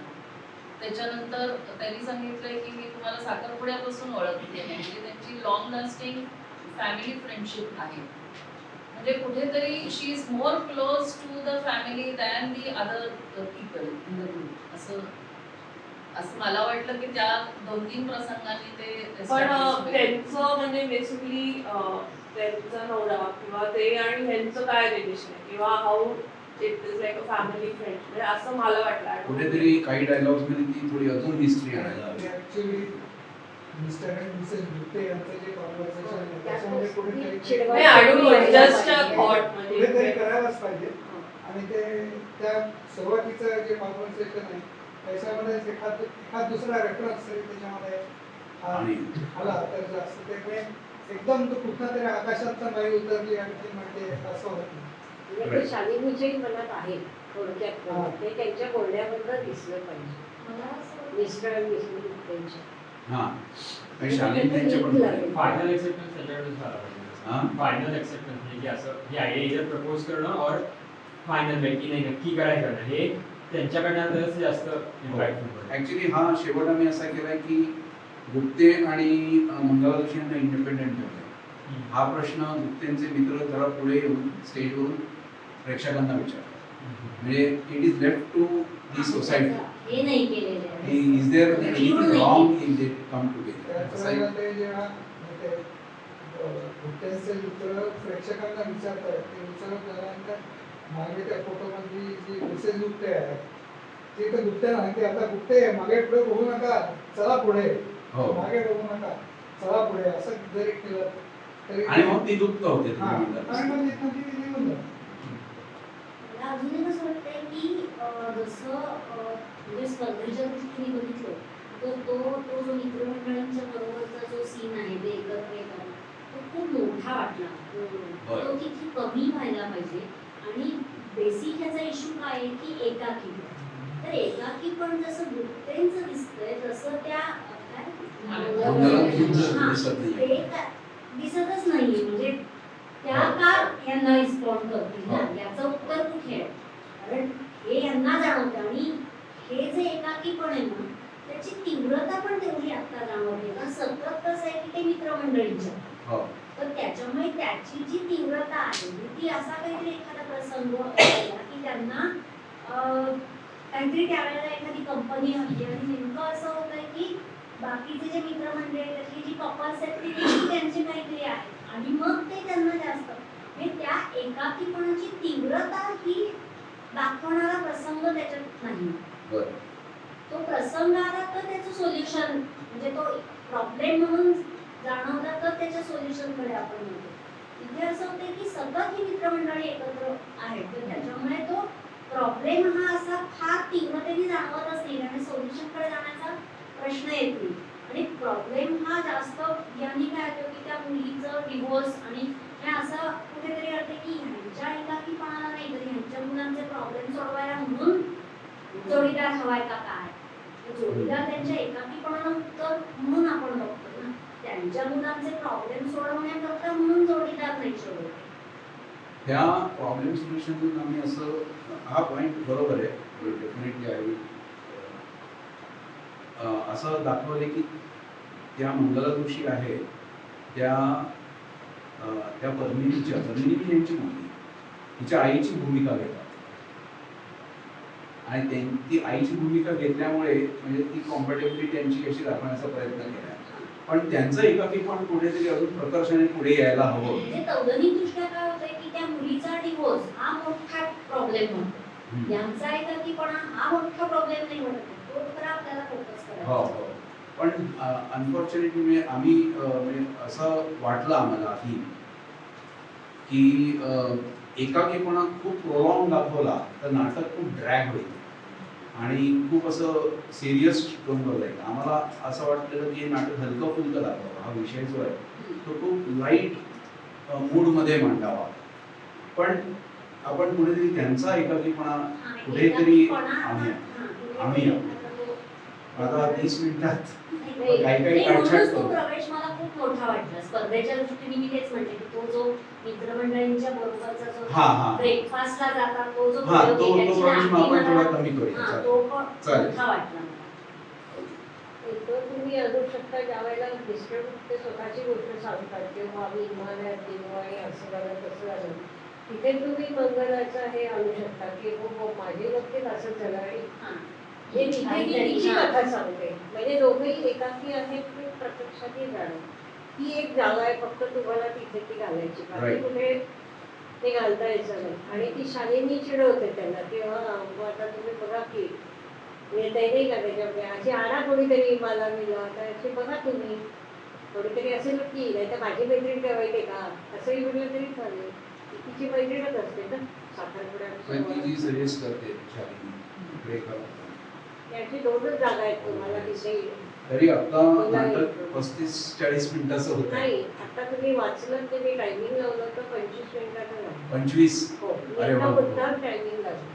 त्याच्यानंतर त्यांनी सांगितलंय की मी तुम्हाला साखरपुड्यापासून ओळखते म्हणजे त्यांची लॉंग लास्टिंग फॅमिली फ्रेंडशिप आहे. म्हणजे कुठेतरी she is more close to the family than the other people in the group असं मला वाटलं की त्या 2-3 प्रसंगांनी ते पण establish होईल. त्यांचं म्हणजे बेसिकली त्यांचा नवरा किंवा ते आणि ह्यांचं काय रिलेशन आहे किंवा how it is like a family friend म्हणजे असं मला वाटलं कुठेतरी काही डायलॉग्स मध्ये ती थोडी अजून हिस्ट्री आणायला हवी. Actually mister and Mrs Gupte यांचं जे कॉन्व्हर्सेशन आहे त्याच्यामध्ये कुठेतरी नाही I don't know just a thought कुठेतरी म्हणजे करायलाच पाहिजे आणि ते त्या सुरुवातीचं जे कॉन्व्हर्सेशन आहे त्याच्यामध्ये एखाद दुसरा रेफरन्स तरी त्याच्यामध्ये आणि आला तर जास्त ते म्हणजे एकदम तो कुठला तरी आकाशात नाही उतरली आणि म्हणजे असं होत नाही. म्हणजे ते शालिनीच्याही मनात आहे थोडक्यात ते त्यांच्या बोलण्याबद्दल दिसलं पाहिजे मला असं मिस्टर आणि मिसेस गुप्तेंच्या. हा आणि शालीन त्यांचे पण बोलले. फायनल एक्सेप्टन्स त्याच्याकडे झाला पाहिजे. हा फायनल एक्सेप्टन्स म्हणजे की असं ही आयडिया इधर प्रपोज करणं और फायनल आहे की नाही नक्की काय करणं हे त्यांच्याकडनं तरच जास्त इम्पॅक्टफुल पडेल. ऍक्च्युली हा शेवट आम्ही असा केलाय की गुप्ते आणि मंगला जोशी यांना इंडिपेंडेंट ठेवलाय. हा प्रश्न गुप्तेंचे मित्र जरा पुढे येऊन स्टेजवरून प्रेक्षकांना विचारतात. म्हणजे it is left to the society. हे नाही केलेलं आहे. Is there anything wrong in they come together. त्याच वेळेला ते जेव्हा ते गुप्तेंचे मित्र प्रेक्षकांना विचारतात ते विचारत झाल्यानंतर मागे त्या फोटोमधली जी मिसेस गुप्ते आहे ती तर गुप्ते नाही आता गुप्ते मागे पुढे बघू नका चला पुढे हो. मागे बघू नका चला पुढे असं जरी केलं तरी आणि मग ती दुःख होते हा तुम्ही म्हणता. आणि मग तिथून ती निघून जाते. मला अजून एक असं वाटतंय की जसं म्हणजे स्पर्धेच्या दृष्टीने बघितलं तर तो जो मित्रमंडळींच्या बरोबरचा जो सीन आहे ते एकत्र येताना तो खूप मोठा वाटला. बरं. तो तिथे कमी व्हायला पाहिजे आणि बेसिक ह्याचा इश्यू काय आहे की एकाकी. तर एकाकी पण जसं गुप्तेंचं दिसतंय तसं त्या काय मंगला जोशींचं हां, दिसत नाही. ते दिसतच नाहीये म्हणजे त्या का यांना रिस्पॉन्ड करतील ना याचं उत्तर कुठे आहे कारण हे यांना जाणवतं आणि हे जे एकाकीपण आहे ना त्याची तीव्रता पण तेवढी आता जाणवते कारण सतत कसं आहे की ते मित्रमंडळींच्या हो. तर त्याच्यामुळे त्याची जी तीव्रता आहे ती असा काहीतरी एखादा प्रसंग आला की त्यांना काहीतरी त्यावेळेला एखादी कंपनी हवी आणि नेमकं असं होतंय की बाकीचे जे मित्रमंडळी आहेत त्यातली जी कपल्स आहेत ती देखील त्यांची काहीतरी आहे आणि मग ते त्यांना जास्त म्हणजे त्या एकाकीपणाची तीव्रता ही दाखवणारा प्रसंग त्याच्यात नाही. बरं. तो प्रसंग आला तर त्याचं सोल्युशन म्हणजे तो प्रॉब्लेम म्हणून जाणवला तर त्याच्या सोल्युशनकडे आपण म्हणतो. इथे असं होतं की सतत ही मित्रमंडळी एकत्र आहेत तर त्याच्यामुळे तो प्रॉब्लेम हा असा फार तीव्रतेने जाणवतच नाही आणि सोल्युशनकडे जाण्याचा प्रश्न येत नाही आणि प्रॉब्लेम हा जास्त यांनी काय होतं की त्या मुलीचं डिवोर्स आणि हे असं कुठेतरी वाटतं की ह्यांच्या एकाकीपणाला नाही तर ह्यांच्या मुलांचे प्रॉब्लेम सोडवायला म्हणून जोडीदार हवाय का काय जोडीदार त्यांच्या एकाकीपणाला उत्तर म्हणून आपण बघतो ना त्यांच्या मुलांचे प्रॉब्लेम सोडवण्याकरता म्हणून जोडीदार नाही शोधत. त्या प्रॉब्लेम सोल्युशन आम्ही असं हा पॉईंट बरोबर आहे डेफिनेटली आय विल असं दाखवले की त्या मंगला जोशी आहे त्या पद्मिनी यांची मुलगी तिच्या आईची भूमिका घेतात आणि ती आईची भूमिका घेतल्यामुळे म्हणजे ती कॉम्फर्टेबली त्यांची अशी दाखवण्याचा प्रयत्न केला पण त्यांचं एकाकीपण कुठेतरी अजून प्रकर्षाने पुढे यायला हवं. म्हणजे तौलनिकदृष्ट्या काय होतंय की त्या मुलीचा डिवोर्स हा मोठा प्रॉब्लेम होतो. यांचा एकाकीपणा हा मोठा प्रॉब्लेम नाही म्हणत तो खरा आपल्याला फोकस करायचा. हो पण अनफॉर्च्युनेटली आम्ही म्हणजे असं वाटलं आम्हाला आधी की एकाकीपणा खूप प्रोलॉंग दाखवला तर नाटक खूप ड्रॅग होईल आणि खूप असं सिरियस टोनवर जाईल. आम्हाला असं वाटलेलं की हे नाटक हलकं फुलकं दाखवावं. हा विषय जो आहे तो खूप लाईट मूडमध्ये मांडावा पण आपण कुठेतरी त्यांचा एकाकीपणा कुठेतरी आम्ही आता 30 मिनिटात काही म्हणूनच तो काढछाट प्रवेश मला खूप मोठा वाटला. स्पर्धेच्या दृष्टीने मी तेच म्हणते की तो जो मित्रमंडळींच्या बरोबरचा जो ब्रेकफास्टला जातात तो जो प्रवेश आपण थोडा कमी करूया. तो पण चालेल. मोठा वाटला मला. तो तुम्ही अजून शकता ज्या वेळेला डिस्ट्रिब्यूट ते स्वतःची गोष्ट सांगतात किंवा आम्ही हिमालयात गेलो आणि असं झालं तसं झालं तिथे तुम्ही मंगलाचं हे आणू शकता की हो माझ्या बाबतीत असंच झालं आणि हे तिथे ती तिची कथा सांगते म्हणजे दोघेही एकाकी आहेत ते प्रत्यक्षातही जाणं ती एक जागा आहे फक्त तुम्हाला तिथे ती घालायची बाकी कुठे ते घालता यायचं नाही आणि ती शालिनी चिडवते त्यांना की आता तुम्ही बघा की म्हणजे ते नाही का त्याच्यामध्ये अशी आणा कोणीतरी मला मिळलं तर अशी बघा तुम्ही कोणीतरी असेल की नाही तर माझी मैत्रीण ठेवायचे का असंही म्हटलं तरी चालेल तिची मैत्रीणच असते ना साखरपुड्यात सजेस्ट करते शालिनी त्याची दोनच जागा आहेत तुम्हाला तिथे तरी आता नाटक 35-40 मिनिटाचं होत नाही आता तुम्ही वाचलं ते मी टायमिंग लावलं तर 25 मिनिटाचं झालं 25 हो अरे आता बापरे. मुद्दाम टायमिंग लावलं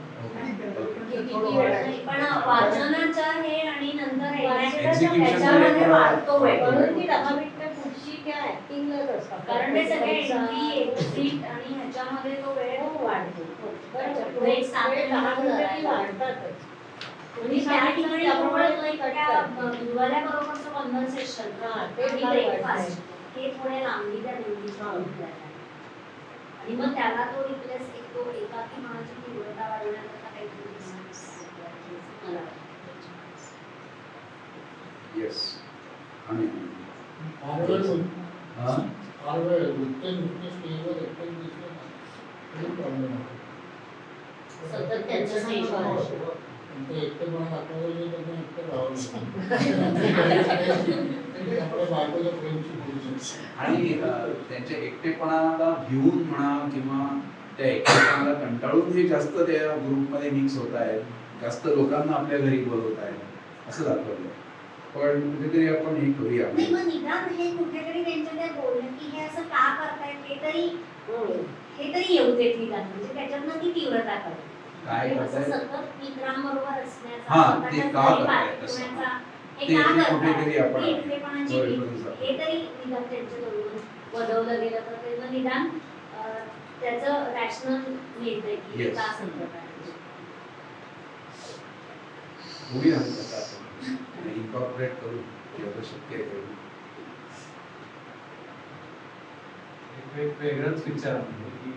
किती वेळ आहे? पण वाचनाचा हे आणि नंतर Execution त्याच्यामध्ये मध्ये वाढतो वेळ. म्हणून ती 10 मिनिटं पुढची त्या ऍक्टिंगलाच असतात कारण ते सगळे एंट्री एक्झिट आणि ह्याच्यामध्ये तो वेळ वाढतो. त्याच्या पुढे एक सात वेळ 10 मिनिटं ती मिनिटं वाढतातच आणि त्या ठिकाणी बरोबरचं कन्व्हर्सेशन हा, ते आणि फार ब्रेकफास्ट हे थोडे लांबी त्या दोन्हीच्या आणि मग त्याला तो रिप्लेस एक तो एकाकी मनाची तीव्रता वाढवण्याकरता काहीतरी मला येस आणि फार वेळ होईल. हा फार वेळ नृत्य स्टेजवर एकटं दिसलं ना तरी प्रॉब्लेम होतो. सतत त्यांचं स्टेजवर ते एकटेपणा दाखवलं नाही त्यांनी एकटं राहावं लागतं. आपल्या बायकोला प्रेमची भूमिका. आणि त्यांच्या एकटेपणाला भिवून म्हणा किंवा त्या एकटेपणाला कंटाळून हे जास्त त्या ग्रुपमध्ये मिक्स होत आहेत जास्त लोकांना आपल्या घरी बोलवत आहेत असं दाखवलं पण कुठेतरी आपण हे करूया नाही मग निदान हे कुठेतरी त्यांच्या त्या बोलणं की हे असं का करतायत हे तरी येऊ देत निदान म्हणजे त्याच्यातनं ती तीव्रता कळते. काय करतायत सतत मित्रांबरोबर असण्याचा हा, स्वतःच्या ते का घरी करतायत party असं. ठेवण्याचा, हे ते का कुठेतरी करतायत? आपण ते एकटेपणाची बरोबर भीती. बरोबर. हे तरी निदान त्यांच्याकडून वदवलं गेलं तर ते मग निदान त्याचं रॅशनल मिळतंय की हे Yes. का संकट आहे. होईल आपण इन्कॉर्पोरेट करू जेवढं शक्य आहे तेवढं. एक वेगळाच विचार म्हणजे की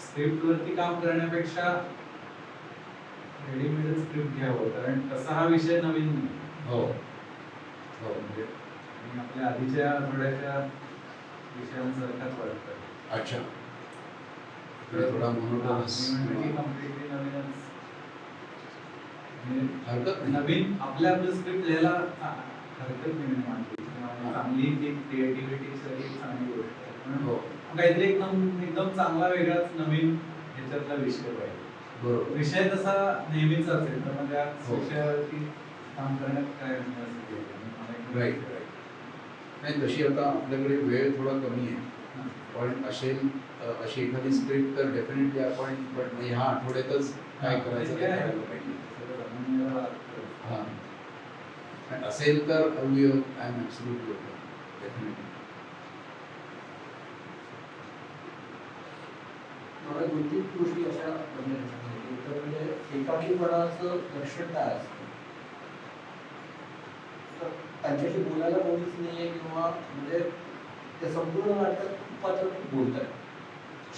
स्क्रिप्ट वरती काम करण्यापेक्षा रेडीमेड स्क्रिप्ट घ्यावं कारण तसा हा विषय नवीन नाही. हो हो म्हणजे आणि आपल्या आधीच्या थोड्याशा विषयांसारखाच वाटतं. अच्छा इकडे थोडा मोनोटोनस मी म्हणतो की कम्प्लिटली नवीनच म्हणजे हरकत नाही. नवीन आपल्या आपलं स्क्रिप्ट लिहायला हरकत नाही मी मानतो किंवा चांगली ती क्रिएटिव्हिटीसाठी एक चांगली गोष्ट आहे. पण हो काहीतरी एकदम चांगला वेगळाच नवीन ह्याच्यातला विषय पाहिजे. बरोबर विषय तसा नेहमीच असेल तर मग त्या हो. विषयावरती काम करण्यात काय म्हणजे असं काही नाही. मला एक राईट राईट नाही तशी आता आपल्याकडे वेळ थोडा कमी आहे पण अशी एखादी स्क्रिप्ट तर डेफिनेटली आपण पण ह्या आठवड्यातच काय करायचं ते करायला पाहिजे. हां असेल तर आय एम ॲब्सोल्युटली डेफिनेटली. मला 2-3 गोष्टी अशा म्हणजे एकाकीपणाचं लक्षण काय असतं तर त्यांच्याशी बोलायला कोणीच नाहीये किंवा म्हणजे ते संपूर्ण नाटकात खूप पात्र खूप बोलतात.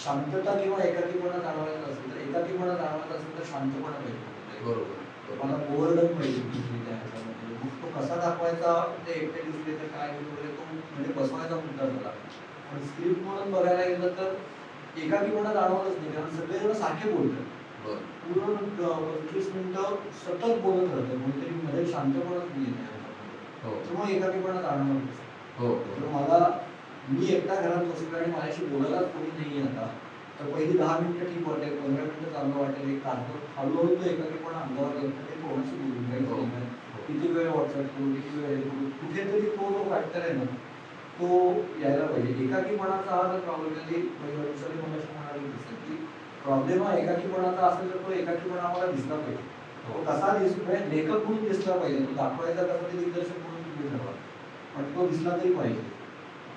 शांतता किंवा एकाकीपणा जाणवायचा असेल तर एकाकीपणा जाणवायचा असेल तर शांतपणा पाहिजे. बरोबर मला बोर्डम पाहिजे त्या ह्याच्यामध्ये. मग तो कसा दाखवायचा ते एकटे दिसले तर काय वगैरे तो म्हणजे बसवायचा मुद्दा झाला. पण स्क्रिप्ट म्हणून बघायला गेलं तर एकाकीपणा जाणवतच नाही कारण सगळेजण सारखे बोलतात. पूर्ण 25 मिनिटं सतत बोलत राहतं कोणीतरी मध्ये शांतपणाच नाही हो त्यामुळे एकाकीपणा जाणवत. हो तर मला मी एकटा घरात बसलो आणि माझ्याशी बोलायलाच कोणी नाही आता तर पहिली 10 मिनिटं ठीक वाटेल 15 मिनिटं चांगलं वाटेल एक तास हळूहळू तो एकाकीपणा अंगावर येतो ते कोणाशी बोलून काही किती वेळ व्हॉट्सअप करू किती वेळ हे करू कुठेतरी तो जो फॅक्टर आहे ना तो यायला पाहिजे. एकाकीपणाचा हा जर प्रॉब्लेम आहे विचारले मगाशी म्हणाले तसं की प्रॉब्लेम हा एकाकीपणाचा असेल तर तो एकाकीपणा आम्हाला दिसला पाहिजे. तो कसा दिसतोय लेखक म्हणून दिसला पाहिजे तो दाखवायचा कसा ते दिग्दर्शक म्हणून तुम्ही ठरवा पण तो दिसला तरी पाहिजे.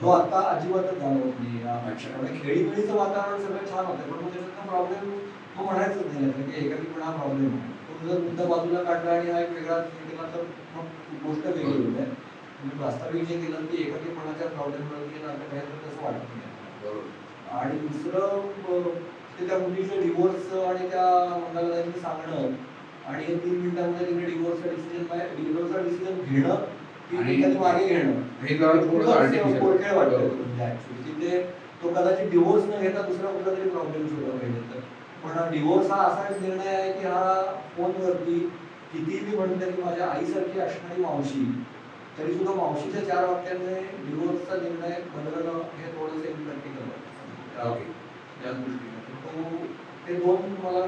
तो आता अजिबातच जाणवत नाही. खेळीमेळीचं वातावरण सगळं छान होतं पण मग त्याच्यातला प्रॉब्लेम तो म्हणायचंच नाही की एकाकीपणा हा प्रॉब्लेम आहे. तो जर मुद्दा बाजूला काढला आणि हा एक वेगळा केला तर मग गोष्ट वेगळी होते. म्हणजे वास्तविक जे केलं की एकाकीपणाच्या प्रॉब्लेममुळे नाटक आहे तर तसं वाटत नाही. आणि दुसरं ते त्या मुलीचे डिवोर्स आणि त्या मंगलाताईंनी सांगणं आणि 3 मिनिटांमध्ये तिने डिवोर्सचा डिसिजन घेणं आणि त्याने मागे घेणं हे जरा थोडं आर्टिफिशियल पोरखेळ वाटतं म्हणजे ऍक्च्युली तिथे तो कदाचित डिवोर्स न घेता दुसरा कुठला तरी प्रॉब्लेम शोधला पाहिजे. तर पण डिवोर्स हा असा एक निर्णय आहे की हा फोनवरती किती मी म्हणतो की माझ्या आईसारखी असणारी मावशी तरी सुद्धा मावशीच्या 4 वाक्यांनी डिवोर्सचा निर्णय बदलणं हे थोडंसं इम्प्रॅक्टिकल वाटतं. त्या दृष्टीने तो ते दोन मला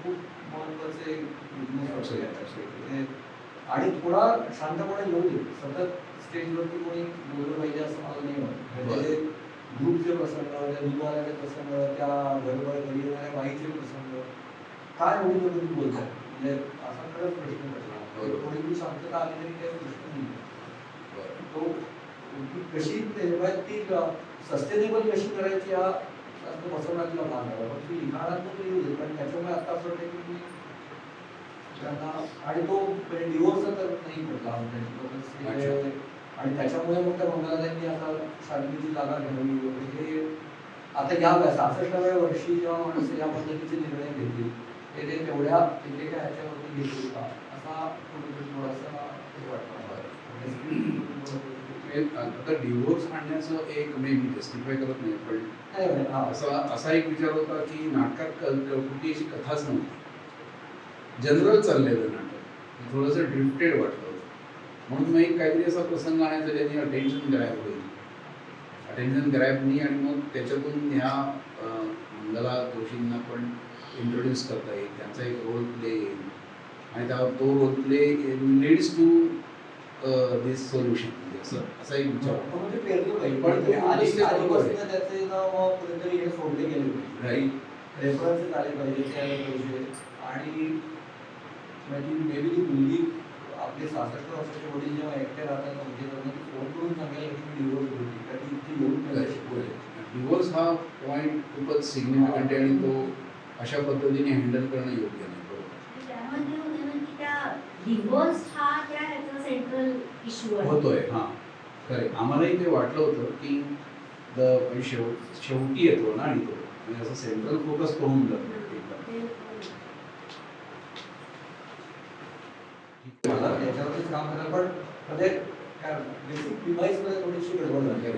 खूप महत्वाचे आणि थोडा शांतपणे येऊ दे. सतत स्टेजवरती कोणी बोललं पाहिजे असं मला नाही वाटत. ग्रुपचे प्रसंग त्या दुधाचे प्रसंग त्या घरोघर घरी येणाऱ्या बाईचे प्रसंग काय एवढी लोक बोलतात म्हणजे असा खरंच प्रश्न पडला. थोडी शांतता आली तरी काही प्रश्न नाही. तो कशी ती सस्टेनेबल कशी करायची हा बसवण्यातला भाग आहे. पण ती लिखाणात येऊ दे पण त्याच्यामुळे आता असं वाटतं की त्यांना आणि तो डिवोर्सचा तर नाही म्हटला आणि त्याच्यामुळे मग त्या मंगलाताईंनी आता शांतीची जागा घ्यावी वगैरे हे आता या 66व्या वर्षी जेव्हा माणसं या पद्धतीचे निर्णय घेतील ते तेवढ्या एकेका ह्याच्यावरती घेतील का असा थोडासा हे वाटतं. आता डिवोर्स आणण्याचं एक मी जस्टिफाय करत नाही पण असा एक विचार होता की नाटकात कुठली अशी कथाच नव्हती. जनरल चाललेलं नाटक थोडंसं ड्रिफ्टेड वाटलं होतं म्हणून मग एक काहीतरी असा प्रसंग आणायचा ज्यांनी अटेन्शन ग्रॅब होईल. अटेन्शन ग्रॅब नाही आणि मग त्याच्यातून ह्या मंगला जोशींना पण इंट्रोड्यूस करता येईल त्यांचा एक रोल प्ले येईल आणि त्या तो role play leads to this solution असा एक विचार म्हणजे पेरलं पाहिजे पण त्याचे नाव कुठेतरी हे सोडले गेले पाहिजे. रेफरन्सेस आले पाहिजे ते आले पाहिजे आणि मेबी ती मुलगी आपले 66 वर्षाचे वडील जेव्हा एकटे राहतात म्हणजे त्यांना ती फोन करून सांगायला की मी डिवोर्स होती का ती इथे येऊन त्याला शिकवले. डिवोर्स हा पॉईंट खूपच सिग्निफिकंट आहे आणि तो अशा पद्धतीने हँडल करणं योग्य नाही. त्यामध्ये होते ना की त्या डिवोर्स हा त्या ह्याचा सेंट्रल इश्यू आहे होतोय. हां खरे आम्हालाही ते वाटलं होतं की शेवटी येतो ना आणि तो म्हणजे असं सेंट्रल फोकस करून जातो. मला त्याच्यावरतीच काम करायला पण म्हणजे बेसिक डिव्हाइस मध्ये थोडीशी गडबड झाली.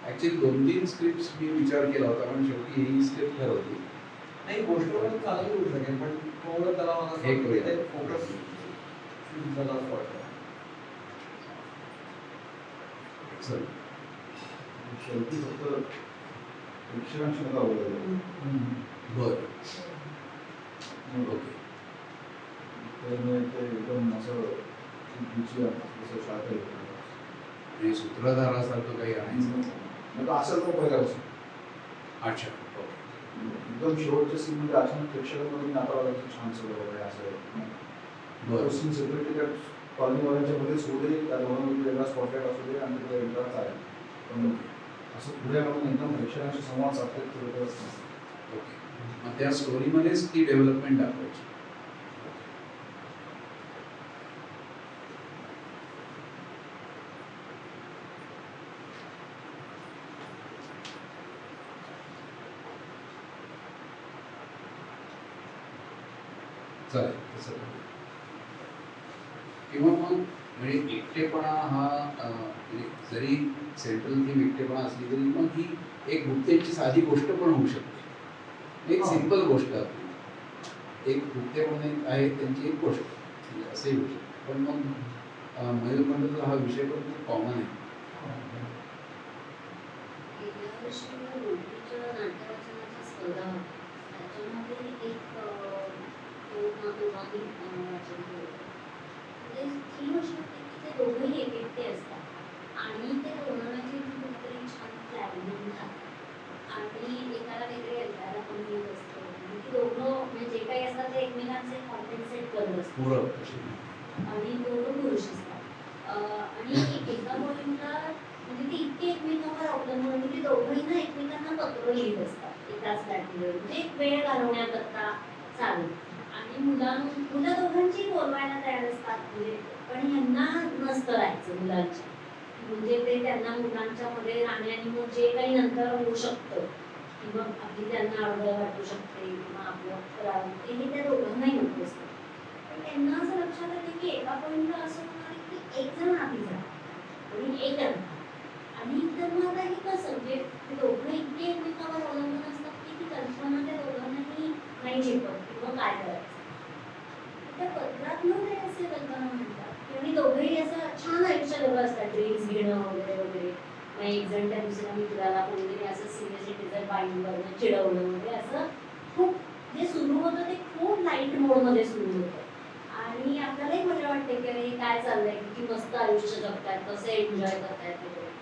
ऍक्च्युली 2-3 स्क्रिप्ट्स मी विचार केला होता पण शेवटी ही स्क्रिप्ट ठरवली. नाही गोष्ट चांगली होऊ शकेल पण थोडं त्याला मला फोकस झाला असं वाटतं. शेवटी फक्त प्रेक्षकांची मला आवडलं. बरं ओके त्यामुळे ते एकदम असं शाळा आणि सूत्रधारासारखं काही आणायचं असं तो पहिल्यापासून. अच्छा एकदम शेवटच्या सीन मध्ये अचानक प्रेक्षकांमध्ये नाताला छान सगळं वगैरे असं सीन सेपरेटली त्या कॉलनीवाल्यांच्या मध्येच होऊ दे त्या दोघांमध्ये वेगळा स्पॉटलाईट असू दे आणि तिथे इंटरच आहे पण असं पुढे म्हणून एकदम प्रेक्षकांशी संवाद साधत ओके मग त्या स्टोरीमध्येच ती डेव्हलपमेंट दाखवायची. चालेल तसं करू. किंवा मग म्हणजे एकटेपणा हा म्हणजे जरी सेंट्रल थीम एकटेपणा असली तरी मग ही एक गुप्तेची साधी गोष्ट पण होऊ शकते. एक हा. सिंपल गोष्ट आपली एक गुप्ते म्हणून एक आहे त्यांची एक गोष्ट म्हणजे असंही होऊ शकतं. पण मग मयूरखंडाचा हा विषय पण खूप कॉमन आहे. गेल्या वर्षी रोटरीच्या नाट्यवाचनाच्या स्पर्धा होत्या. त्याच्यामध्ये एक दोघांनी वाचन केलं. म्हणजे थीम अशी होती की ते दोघंही एकटे असतात आणि ते दोघांची कुठेतरी छान प्लॅनिंग खातात आणि एकाला वेगळे एकाला कमी येत असतं आणि ती दोघं म्हणजे जे काही असतात ते एकमेकांचे कॉम्पेन्सेट करत असतात पूरक अशी. आणि दोघं पुरुष असतात. आणि एका मुलीला म्हणजे ती इतकी एकमेकांवर अवलंबून की दोघंही ना एकमेकांना पत्र लिहित असतात एकाच बॅटरीवर म्हणजे एक वेळ घालवण्याकरता चालू. आणि मुलं दोघांची बोलवायला तयार असतात म्हणजे पण ह्यांना नसतं राहायचं मुलांच्या म्हणजे ते त्यांना मुलांच्या मध्ये राहण्याने मग जे काही नंतर होऊ शकतं किंवा अगदी त्यांना अडगळ वाटू शकते किंवा आपलं हे त्या दोघांनाही नको असतं. पण त्यांना असं लक्षात आलं की एका पॉईंटला असं होणार की एक जण आधी जाणार आणि एक आणणार आणि तर मग आता हे कसं म्हणजे ते दोघं इतके एकमेकावर अवलंबून असतात की ती कल्पना त्या दोघांनाही नाही झेपत किंवा काय करायचं. त्या पत्रातनं ते असे कल्पना म्हणतात आणि दोघंही असं छान आयुष्य जगत असतात ड्रिंक्स घेणं वगैरे वगैरे. मग एक जण त्या दुसऱ्या मित्राला कोणतरी असं सिरियस सिटीजन बाईंग करणं चिडवणं वगैरे असं खूप जे सुरू होतं ते खूप लाईट मोडमध्ये सुरू होतं. आणि आपल्यालाही मजा वाटते की अरे काय चाललंय किती मस्त आयुष्य जगतायत कसं एन्जॉय करतायत वगैरे.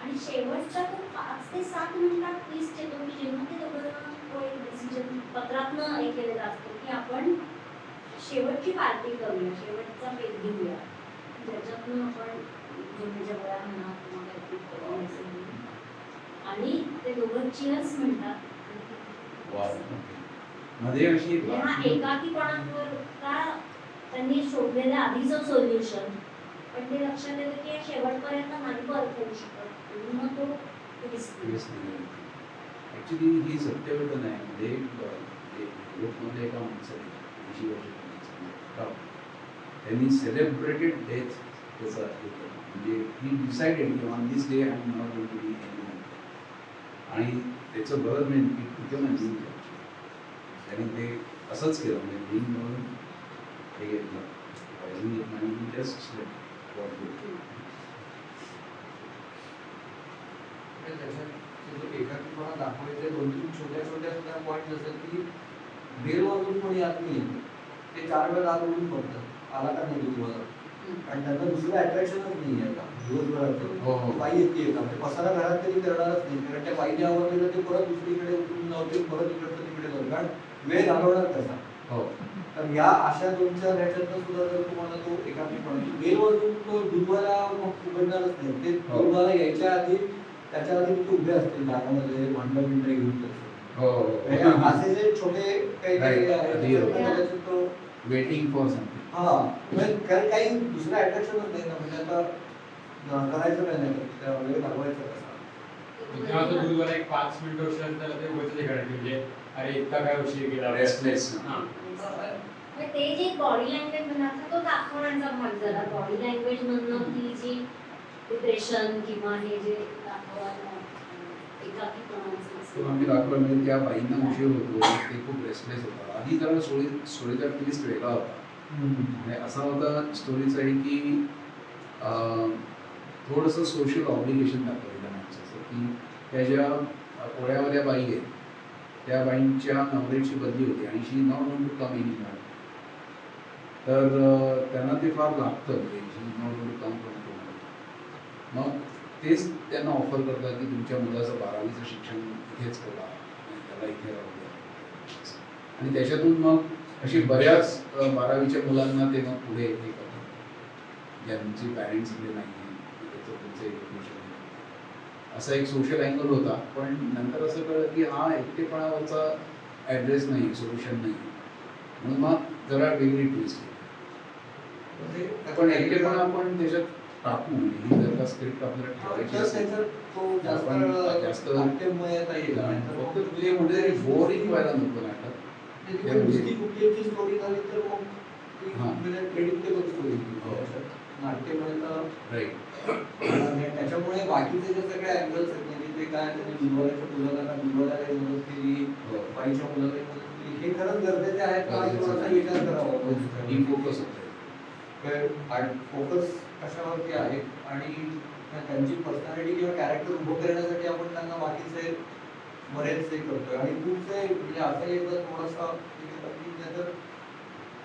आणि शेवटच्या तो 5 ते 7 मिनिटात ट्विस्ट येतो की जेव्हा ते दोघं एक डिसिजन पत्रातनं हे केलेलं असतं की आपण शेवटची पार्टी करूया शेवटचा पेज घेऊया ज्याच्यातून आपण झोपेच्या गोळ्या म्हणा किंवा काहीतरी करून असेल आणि ते दोघं चिअर्स म्हणतात. वाव. मध्ये अशी म्हणजे हा एकाकीपणावर का त्यांनी शोधलेलं आधीचं सोल्युशन पण ते लक्षात येतं की शेवटपर्यंत नाही परत होऊ शकत आणि मग तो ऍक्च्युली ही सत्यघटना आहे. मध्ये युरोपमध्ये एका माणसाने 80 वर्षाच्या त्यांनी सेलिब्रेटेड डेथ त्याचा म्हणजे ही डिसाइडेड की on this day I am not going to be anymore. आणि त्याचं गव्हर्नमेंट इतकं म्हणजे त्यांनी ते असंच केलं म्हणजे लिंक म्हणून हे घेतलं आणि जस्ट त्याच्यात एकाकीपणा दाखवायचे 2-3 छोट्या सुद्धा पॉईंट जसं की बेल वाजून कोणी आत नाही येत ते 4 वेळा आत उडून बघतात आला का नाही दूधवाला कारण त्यांना दुसरं अट्रॅक्शनच नाही आहे आता दिवसभराचं बाई येते का म्हणजे पसारा घरात तरी करणारच नाही कारण त्या बाईने आवडलेलं ते परत दुसरीकडे उठून लावते परत इकडचं तिकडे जाऊ कारण वेळ घालवणार कसा. तर या अशा 2-4 ह्याच्यातनं सुद्धा जर तुम्हाला तो एकाकीपणा बेल वाजून तो दूधवाला मग उघडणारच नाही ते दूधवाला यायच्या आधी त्याच्या आधी ते उभे असतील दारामध्ये भांडं बिंडं घेऊन असे जे छोटे काही तो वेटिंग फॉर समथिंग. कारण काही दुसरं अट्रॅक्शनच नाही ना म्हणजे आता करायचं काय नाही त्या वेळ घालवायचं कसा. तेव्हा तो दूधवाला एक 5 मिनिटं उशिरा त्याला ते उगाच हे करायचे म्हणजे अरे इतका काय उशीर केला रेस्टलेस. ते जे बॉडी लँग्वेज म्हणतात तो दाखवण्याचा भाग झाला. बॉडी लँग्वेज मधनं ती जी डिप्रेशन किंवा हे जे दाखवायला एकाकीपणाचं आम्ही दाखवलं म्हणजे त्या बाईंना उशीर होतो ते खूप रेस्टलेस होता. आधी जरा स्टोरीचा ट्विस्ट वेगळा होता. म्हणजे असा होता स्टोरीचाही की थोडंसं सोशल ऑब्लिगेशन दाखवलेलं माणसाचं की त्या ज्या पोळ्यावाल्या बाई आहेत त्या बाईंच्या नवऱ्याची बदली होती आणि she not going to come anymore. तर त्यांना ते फार लागतं की she not going to come from two. मग तेच त्यांना ऑफर करतात की तुमच्या मुलाचं 12वीचं शिक्षण इथेच करा त्याला इथे राहू द्या आणि त्याच्यातून मग अशी बऱ्याच 12वीच्या मुलांना ते मग पुढे हे करतात ज्यांची पॅरेंट्स इकडे नाही त्याचं पुढचं एज्युकेशन असा एक सोशल अँगल होता. पण नंतर असं कळलं की हा एकटेपणावरचा ॲड्रेस नाही सोल्युशन नाही म्हणून मग जरा वेगळी ट्विस्ट आहे. पण एकटेपणा आपण त्याच्यात टाकू म्हणजे ही जर का स्क्रिप्ट आपल्याला ठेवायची असेल जास्त फक्त ते म्हणजे बोरिंग व्हायला नको नाटक. म्हणजे ती नुसती कुठलीची स्टोरी झाली तर मग ती हां. म्हणजे प्रेडिक्टेबल स्टोरी हो. नाट्यमय तर राईट. आणि त्याच्यामुळे बाकीचे जे सगळे अँगल्स आहेत म्हणजे ते काय त्यांनी दुधवाल्याच्या दुधवाल्याला मदत केली, हो. बाईच्या मुलाला मदत केली, हे खरंच गरजेचे आहेत का आणि थोडासा विचार करावा डिफोकस होतंय. फोकस कशावरती आहे आणि त्यांची पर्सनॅलिटी किंवा कॅरेक्टर उभं करण्यासाठी आपण त्यांना बाकीचे बरेचसे करतोय आणि खूपसे म्हणजे असं एकदा थोडासा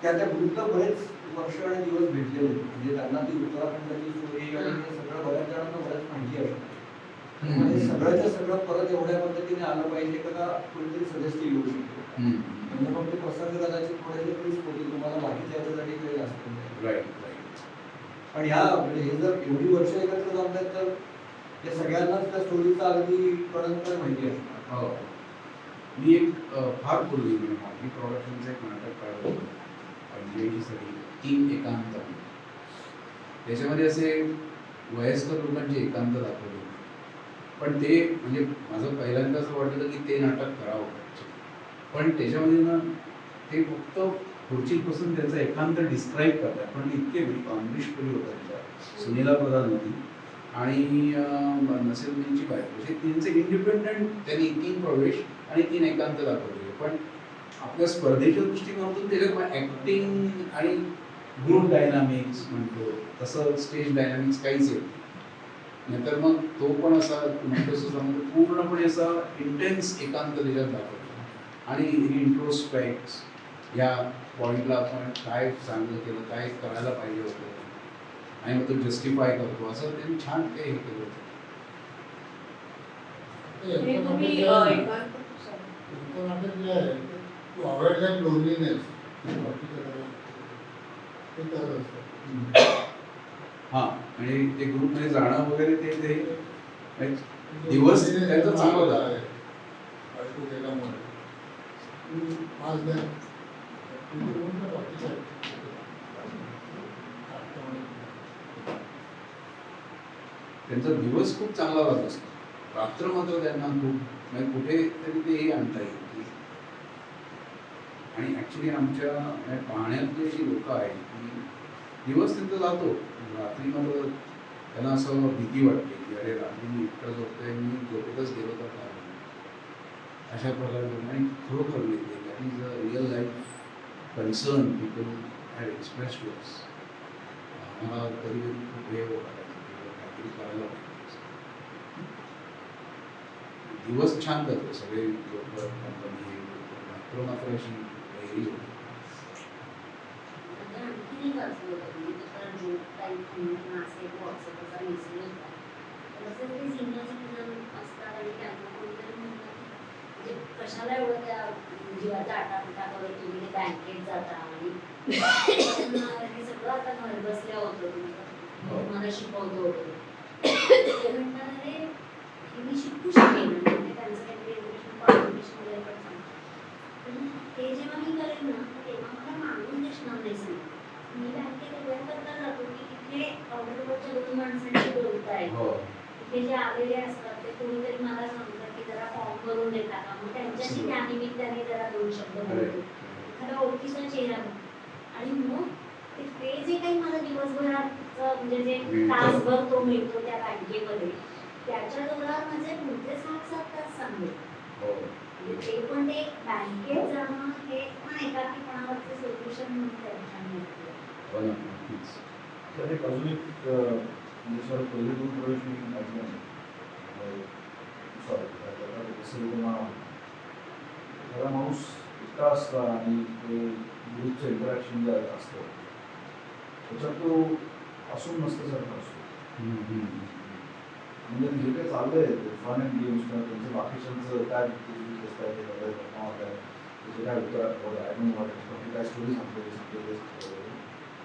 त्या ग्रुपला बरेच वर्ष आणि दिवस भेटलेले आहेत. म्हणजे त्यांना ती उत्तराखंडाची स्टोरी आणि हे सगळं बऱ्याच जणांना बऱ्याच माहिती असतं. म्हणजे सगळंच्या सगळं परत एवढ्या पद्धतीने आलं पाहिजे का कोणीतरी सजेस्ट येऊ शकतो. म्हणजे मग ते प्रसंग कदाचित थोडेसे क्रिस्प होतील, तुम्हाला बाकीच्या याच्यासाठी वेळ असतो. राईट. पण ह्या म्हणजे हे जर एवढी वर्ष एकत्र जमतात तर या सगळ्यांनाच त्या स्टोरीचा अगदी कळंकळ माहिती असणार. हो. मी एक फार पूर्वी म्हणजे मॉर्निंग प्रोडक्शनचं एक नाटक काढलं होतं पंचवीसाठी 3 एकांत. त्याच्यामध्ये असे वयस्कर लोकांचे एकांत दाखवले होते. पण ते म्हणजे माझं पहिल्यांदा असं वाटलं की ते नाटक करावं. पण त्याच्यामध्ये ना ते फक्त खुर्चीपासून त्याचा एकांत डिस्क्राईब करतात, पण ते इतके अमरीशपुरी होतं त्याच्यात. सुनीला प्रधान होती आणि नसीरुद्दीनची बायको, असे त्यांचे इंडिपेंडंट त्यांनी 3 प्रवेश आणि 3 एकांत दाखवले. पण आपल्या स्पर्धेच्या दृष्टिकोनातून त्याच्यात ॲक्टिंग आणि ग्रुप डायनामिक्स म्हणतो तसं स्टेज डायनामिक्स काहीच येत नाहीतर मग तो पण असा तसं सांगतो पूर्णपणे असा इंटेन्स एकांत त्याच्यात दाखवतो आणि इंट्रोस्पेक्ट्स या पॉईंटला आपण काय चांगलं केलं, काय करायला पाहिजे होतं आणि मग तो जस्टिफाय करतो, असं त्यांनी छान ते हे केलं होतं. हे तुम्ही एकांत नाटक जे आहे टू अवॉइड दॅट लोनलीनेस ते करत असतं. हां, आणि ते ग्रुपमध्ये जाणं वगैरे ते दिवस त्यांचा चांगला झाला. बायको गेल्यामुळे आज नाही त्यांचा दिवस खूप चांगला जात असतो. रात्र मात्र त्यांना खूप म्हणजे कुठे तरी तेही आणता येईल. आणि ॲक्च्युली आमच्या पाहण्यातले जी लोक आहेत की दिवस त्यांचा जातो, रात्री मात्र त्यांना असं भीती वाटते की अरे रात्री मी इतकं झोपतोय, मी झोपेतच गेलो तर काय होईल. अशा प्रकारे आणि खरोखर मिळते that is a real life concern people have express to us. आम्हाला कधी कधी खूप हे वाटायचं काहीतरी करायला पाहिजे. दिवस छान जातो, सगळे लोक कंपनी रात्र मात्र अशी वेगळी होती. म्हणजे आणखीन एक असं होतं म्हणजे त्याचा जोक टाईप मासे व्हॉट्सअपचा मेसेज होता. तसं ते सिनियर सिटीजन असतात आणि त्यांना कोणीतरी म्हणतात म्हणजे कशाला एवढं त्या जीवाचा आटापिटा करत तुम्ही ते बँकेत जाता आणि हे सगळं आता घर बसल्या होतं तुमचं मला शिकवतो होतं. ते म्हणतात अरे हे मी शिकू शकेन म्हणजे त्यांचं काहीतरी एज्युकेशन क्वालिफिकेशन वगैरे पण सांगतात. पण ते जेव्हा मी करेन ना तेव्हा मला मागून दिसणार नाही सांगत. मी बँकेत एवढ्या करता जातो की तिथे काउंटरवरच्या 2 माणसांशी बोलताय. तिथे जे आलेले असतात ते कोणीतरी मला सांगतात की जरा फॉर्म भरून देता का, मग त्यांच्याशी त्यानिमित्ताने जरा 2 शब्द बोलतो. एखादा ओळखीचा चेहरा आणि मग ते जे काही मला दिवसभराचं म्हणजे जे तासभर तो मिळतो त्या बँकेमध्ये त्याच्या जोरावर माझे पुढचे 6-7 तास चांगले. ते पण ते बँकेत जाणं हे पण एकाकीपणावरचं सोल्युशन म्हणून हो ना, नक्कीच. तर एक अजून एक म्हणजे सर पहिले 2 प्रवेश मी ऐकले सॉरी जरा माणूस इतका असता आणि ते ग्रुपचं इंटरॅक्शन जे असतं त्याच्यात तो असून नसल्यासारखा असतो. म्हणजे जे काही चाललंय फन अँड गेम्स किंवा त्यांचं बाकीच्यांचं काय असतं ते त्याचे काय उत्तर काय स्टोरी सांगतो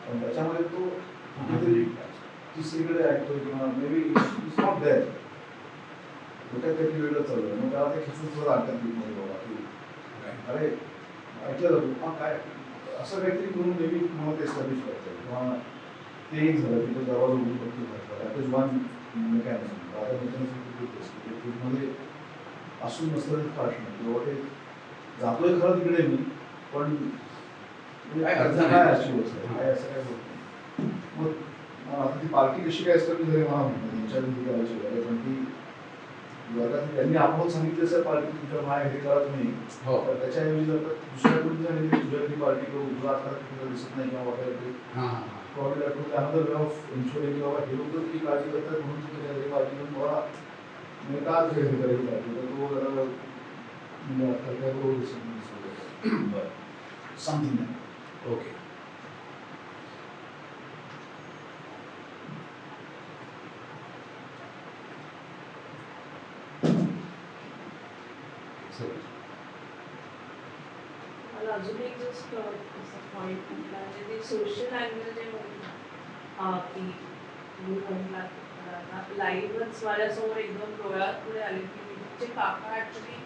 पण त्याच्यामध्ये तो कुठेतरी तिसरीकडे ऐकतो किंवा maybe it's not there डोक्यात काहीतरी वेगळं चाललं मग त्याला ते खेचून थोडं आणतात नाही बाबा की अरे ऐकलं जातो मग काय असं काहीतरी करून मे बी मला ते एस्टॅब्लिश करतं किंवा तेही झालं तिथं दरवाजा उघडून बघतो दॅट इज वन मेकॅनिझम. आता मेकॅनिझम मध्ये असून नसलं प्रश्न किंवा ते जातोय खरं तिकडे मी पण काय अर्थ नाही. काय अशी गोष्ट आहे, काय असं काय होत नाही. मग आता ती पार्टी कशी काय असतं घरी मला म्हणतात त्यांच्या घरी करायची आहे, पण ती जर का त्यांनी आपण सांगितलं सर पार्टी तुमच्या माझ्या घरी करा तुम्ही, हो. तर त्याच्याऐवजी जर का दुसऱ्या कोणी झाली की तुझ्या घरी पार्टी करू, तुला आता तुला दिसत नाही किंवा वगैरे हां हां प्रॉब्लेम आहे, त्यानंतर वे ऑफ इन्शुरिंग की बाबा हे लोक ती काळजी करतात म्हणून तू तुझ्या घरी पार्टी करून मला म्हणजे का तुझ्या घरी करायची पार्टी, तर तो जरा म्हणजे आता काय बरोबर दिसत नाही. बरं समथिंग ओके. मला अजून एक जस्ट पॉईंट म्हटला म्हणजे ते सोशल अँगल जे म्हटलं की तुम्ही म्हटलात लाईव्हच माझ्यासमोर एकदम डोळ्यापुढे आले की विजूचे काका ऍक्च्युली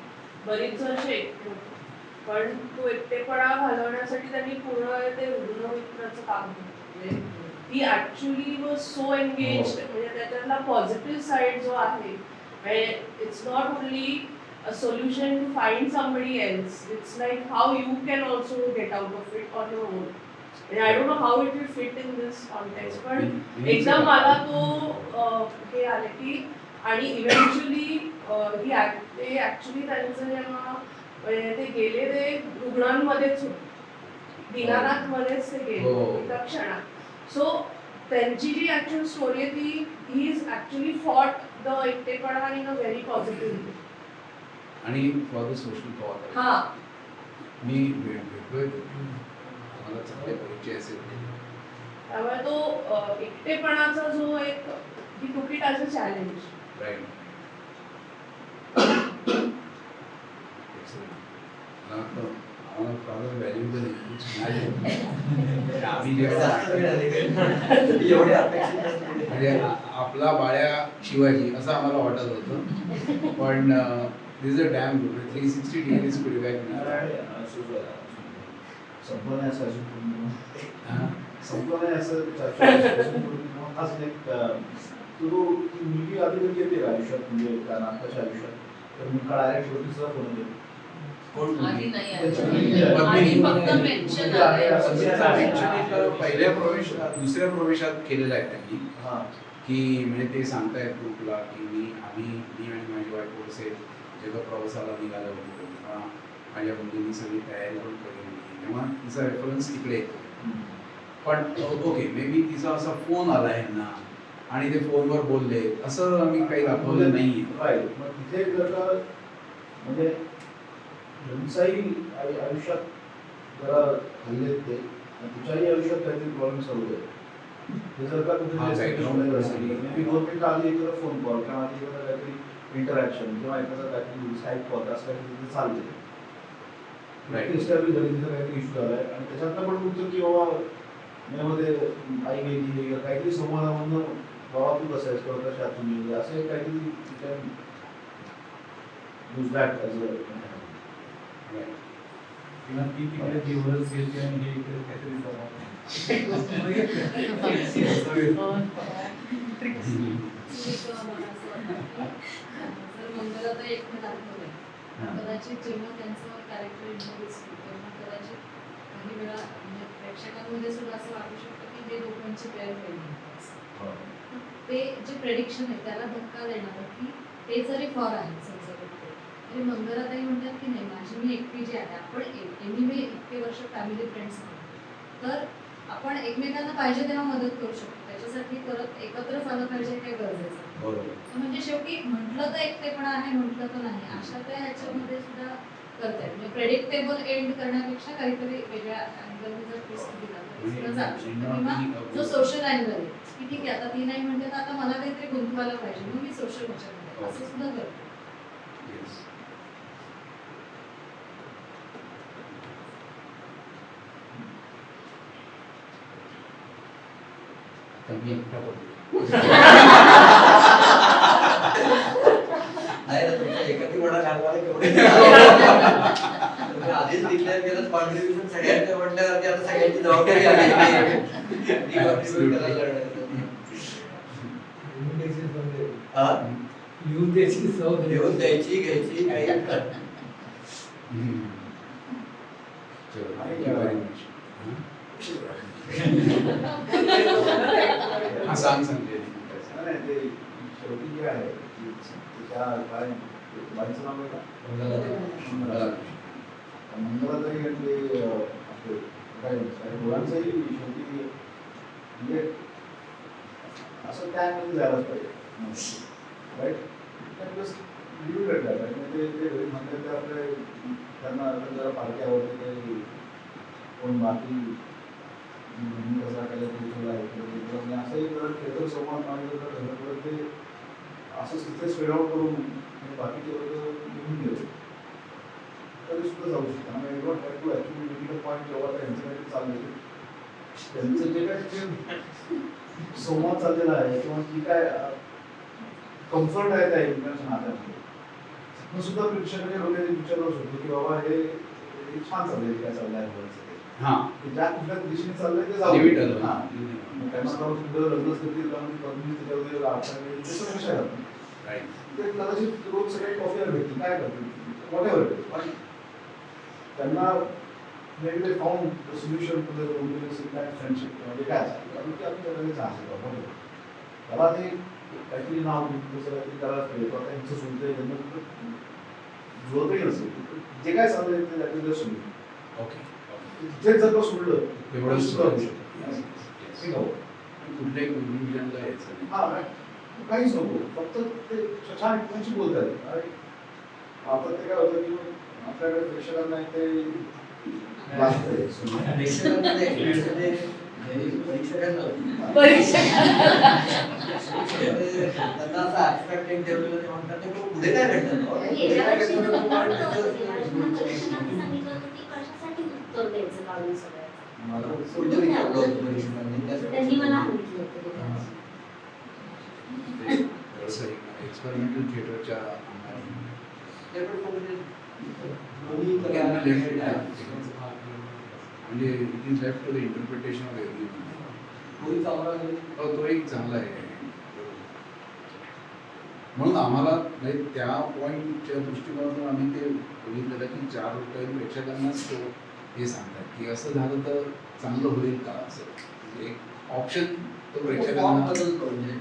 बरीच वर्ष एकटे होते, पण तो एकटेपणा घालवण्यासाठी त्यांनी पूर्ण ते रुग्णमित्राचं काम केलं. म्हणजे ती ऍक्च्युली वॉज सो एंगेज, म्हणजे त्याच्यातला पॉझिटिव्ह साईड जो आहे, it's not only a solution to find somebody else. It's like how you can also get out of it on your own. And I don't know how it will fit in this context. पण एकदम मला तो हे आले की आणि इव्हेंच्युअली ते ऍक्च्युली त्यांचं जेव्हा म्हणजे ते गेले ते रुग्णांमध्येच होते, दिनानाथमध्येच ते गेले एका क्षणात. सो त्यांची जी ऍक्च्युअल स्टोरी आहे ती he is actually fought the एकटेपणा इन अ व्हेरी पॉझिटिव्ह. आणि फॉर द सोशल कॉज हा मी भेटतोय मला चांगले परिचय असेल त्यामुळे तो एकटेपणाचा जो एक he took it as a challenge. Right. आम्हाला फार व्हॅल्युएबल आम्ही जेव्हा एवढे अपेक्षित म्हणजे आपला बाळ्या शिवाजी असं आम्हाला वाटत होतं, पण this a damn good 360 degrees feedback मिळाला. संपलं असं हां. संपलं नाही असं असं एक तो ती मुलगी आधी कधी येते का आयुष्यात, म्हणजे त्या नाटकाच्या आयुष्यात, तर मी डायरेक्ट शेवटीचा फोन येतो. आधी नाही आली. पण आधी मी- फक्त मेन्शन पहिल्या प्रवेशात दुसऱ्या प्रवेशात केलेला आहे त्यांनी, हां की म्हणजे ते सांगतायत ग्रुपला की मी आणि माझी वाईफ थोडेसे जेव्हा प्रवासाला निघालो होतो तेव्हा माझ्या मुलींनी सगळी तयारी पण केली होती, तेव्हा तिचा रेफरन्स तिकडे येतो. पण ओके मे बी तिचा असा फोन आला आहे ना आणि ते फोनवर बोलले असं आम्ही काही दाखवलं नाही. राईट. मग तिथे जर का म्हणजे त्यांच्याही आयुष्यात जरा हल्ले ते तुझ्याही आयुष्यात काहीतरी प्रॉब्लेम चालू आहे, हे जर का हा, background असेल मी 2 मिनिटं आधी एखादा फोन कॉल किंवा आधी एखादा काहीतरी इंटरॅक्शन किंवा एखादा काहीतरी स्काईप कॉल असं काहीतरी तिथे चालले इस्टॅब्लिश झाली, तिथं काहीतरी इश्यू झालाय आणि त्याच्यातनं पण तुमचं की बाबा मध्ये आई गेली काहीतरी संवादामधनं बाबा तू कसं आहेस किंवा कशा तुम्ही असं एक काहीतरी यूज दॅट ॲज किंवा ती तिकडे दिवस घेते आणि हे इकडे काहीतरी मंगलाता एक दाखवलंय कदाचित जेव्हा त्यांचं कॅरेक्टर इंट्रोड्यूस होतं तेव्हा कदाचित काही वेळा म्हणजे प्रेक्षकांमध्ये सुद्धा असं वाटू शकतं की हे दोघांची पेअर पहिली ते जे प्रेडिक्शन आहे त्याला धक्का देणार की ते जरी फॉर आहे समजा तरी मंगलाताई म्हणतात की नाही माझी मी एकटी जी आहे आपण एनिवे इतके वर्ष फॅमिली फ्रेंड्स आहोत तर आपण एकमेकांना पाहिजे तेव्हा मदत करू शकतो, त्याच्यासाठी परत एकत्रच आलं पाहिजे हे गरजेचं आहे. म्हणजे शेवटी म्हटलं तर एकटेपणा आहे म्हटलं तर नाही अशा त्या ह्याच्यामध्ये सुद्धा करता येईल. म्हणजे प्रेडिक्टेबल एंड करण्यापेक्षा काहीतरी वेगळ्या अँगलने जर ट्विस्ट दिला तर सुद्धा चालू शकतो. किंवा जो सोशल अँगल आहे की ठीक आहे आता ती नाही म्हणते तर आता मला काहीतरी गुंतवायला पाहिजे मग मी सोशल ह्याच्यामध्ये असं सुद्धा करतो. मी एकटा पडलो. नाही ना तुमच्या एकत्रीपणा घालवायला केवढे तुम्ही आधीच डिक्लेअर केलं कॉन्ट्रीब्युशन सगळ्यांचं म्हटल्यावरती आता सगळ्यांची जबाबदारी आली लिहून द्यायची घ्यायची काही चलो आणि, थँक्यू व्हेरी मच. हा सांग संजय. नाही ते शेवटी जे आहे की त्या काय बाईचं नाव आहे का मंगलाताई आणि ते आपले काय दोघांचंही शेवटी म्हणजे असं त्या मध्ये जायलाच पाहिजे right. Leave it at that. म्हणजे ते घरी म्हणतात ते आपले त्यांना जरा पार्टी आवडते ते कोण बाकी कसा केला ते असंही जर खेळतो संवाद मागितलं तर घराकडे ते असंच तिथेच फेड आउट करून बाकीचे लोक निघून गेले तरी सुद्धा जाऊ शकतात. आणि एवढं have to actually medical point जेव्हा त्यांच्याकडे चालले त्यांचं जे काय संवाद चाललेला आहे किंवा जी काय कम्फर्ट आहे त्या एकमेकांच्या नात्यामध्ये मग सुद्धा प्रेक्षकांनी लोकांनी विचारलं होतं की बाबा हे छान चाललंय काय चाललंय हां ज्या कुठल्या दिशेने चाललंय ते जाऊ लिव्ह इट दे. अलोन. हां. त्यांना जाऊन सुद्धा लग्न करतील कारण पत्नी त्याच्यामध्ये अडचणी ते सगळं विषय राईट. ते कदाचित रोज सगळे कॉफीवर भेटतील काय करतील वॉटेवर पण त्यांना maybe they found solution to the friendship म्हणजे काय असेल कारण की आपण सगळ्यांनी चांगलं त्याला ते काहीतरी नाव दुसरं काहीतरी करायला पाहिजे किंवा त्यांचं सुनतंय त्यांना जुळतही नसेल जे काय चाललंय ते त्यातलं सोल्युशन ओके. तिथेच जर का सोडलं तेवढं सुद्धा होऊ सुद्धा शकतं. ठीक आहे. कुठल्याही कन्क्लुजनला यायचं नाही. हा काहीच नको फक्त ते छान एकमेकांशी बोलतात. आणि आता ते काय होतं की आपल्याकडे प्रेक्षकांना ते लागतंय. प्रेक्षकांना ते म्हणजे परीक्षकांना त्यांना असं ऍब्स्ट्रॅक्ट ठेवलेलं ते म्हणतात ते पुढे काय घडतं गेल्या वर्षी तर बघा होतं, परीक्षकांनी सांगितलं होतं की कशासाठी उत्तर द्यायचं काढून सगळ्याचं. मला उत्तर विचारलं होतं परीक्षकांनी त्यांनी मला सांगितलं होतं. एक्सपेरिमेंटल थिएटरच्या अंगाने दोन्ही म्हणजे it is left to the interpretation of every. तोही चांगला तो एक चांगला आहे. म्हणून आम्हाला म्हणजे त्या पॉईंटच्या दृष्टिकोनातून आम्ही ते बघितलेलं की 4 लोक प्रेक्षकांनाच तो हे सांगतात की असं झालं तर चांगलं होईल का असं एक ऑप्शन तो प्रेक्षकांना बदलतो म्हणजे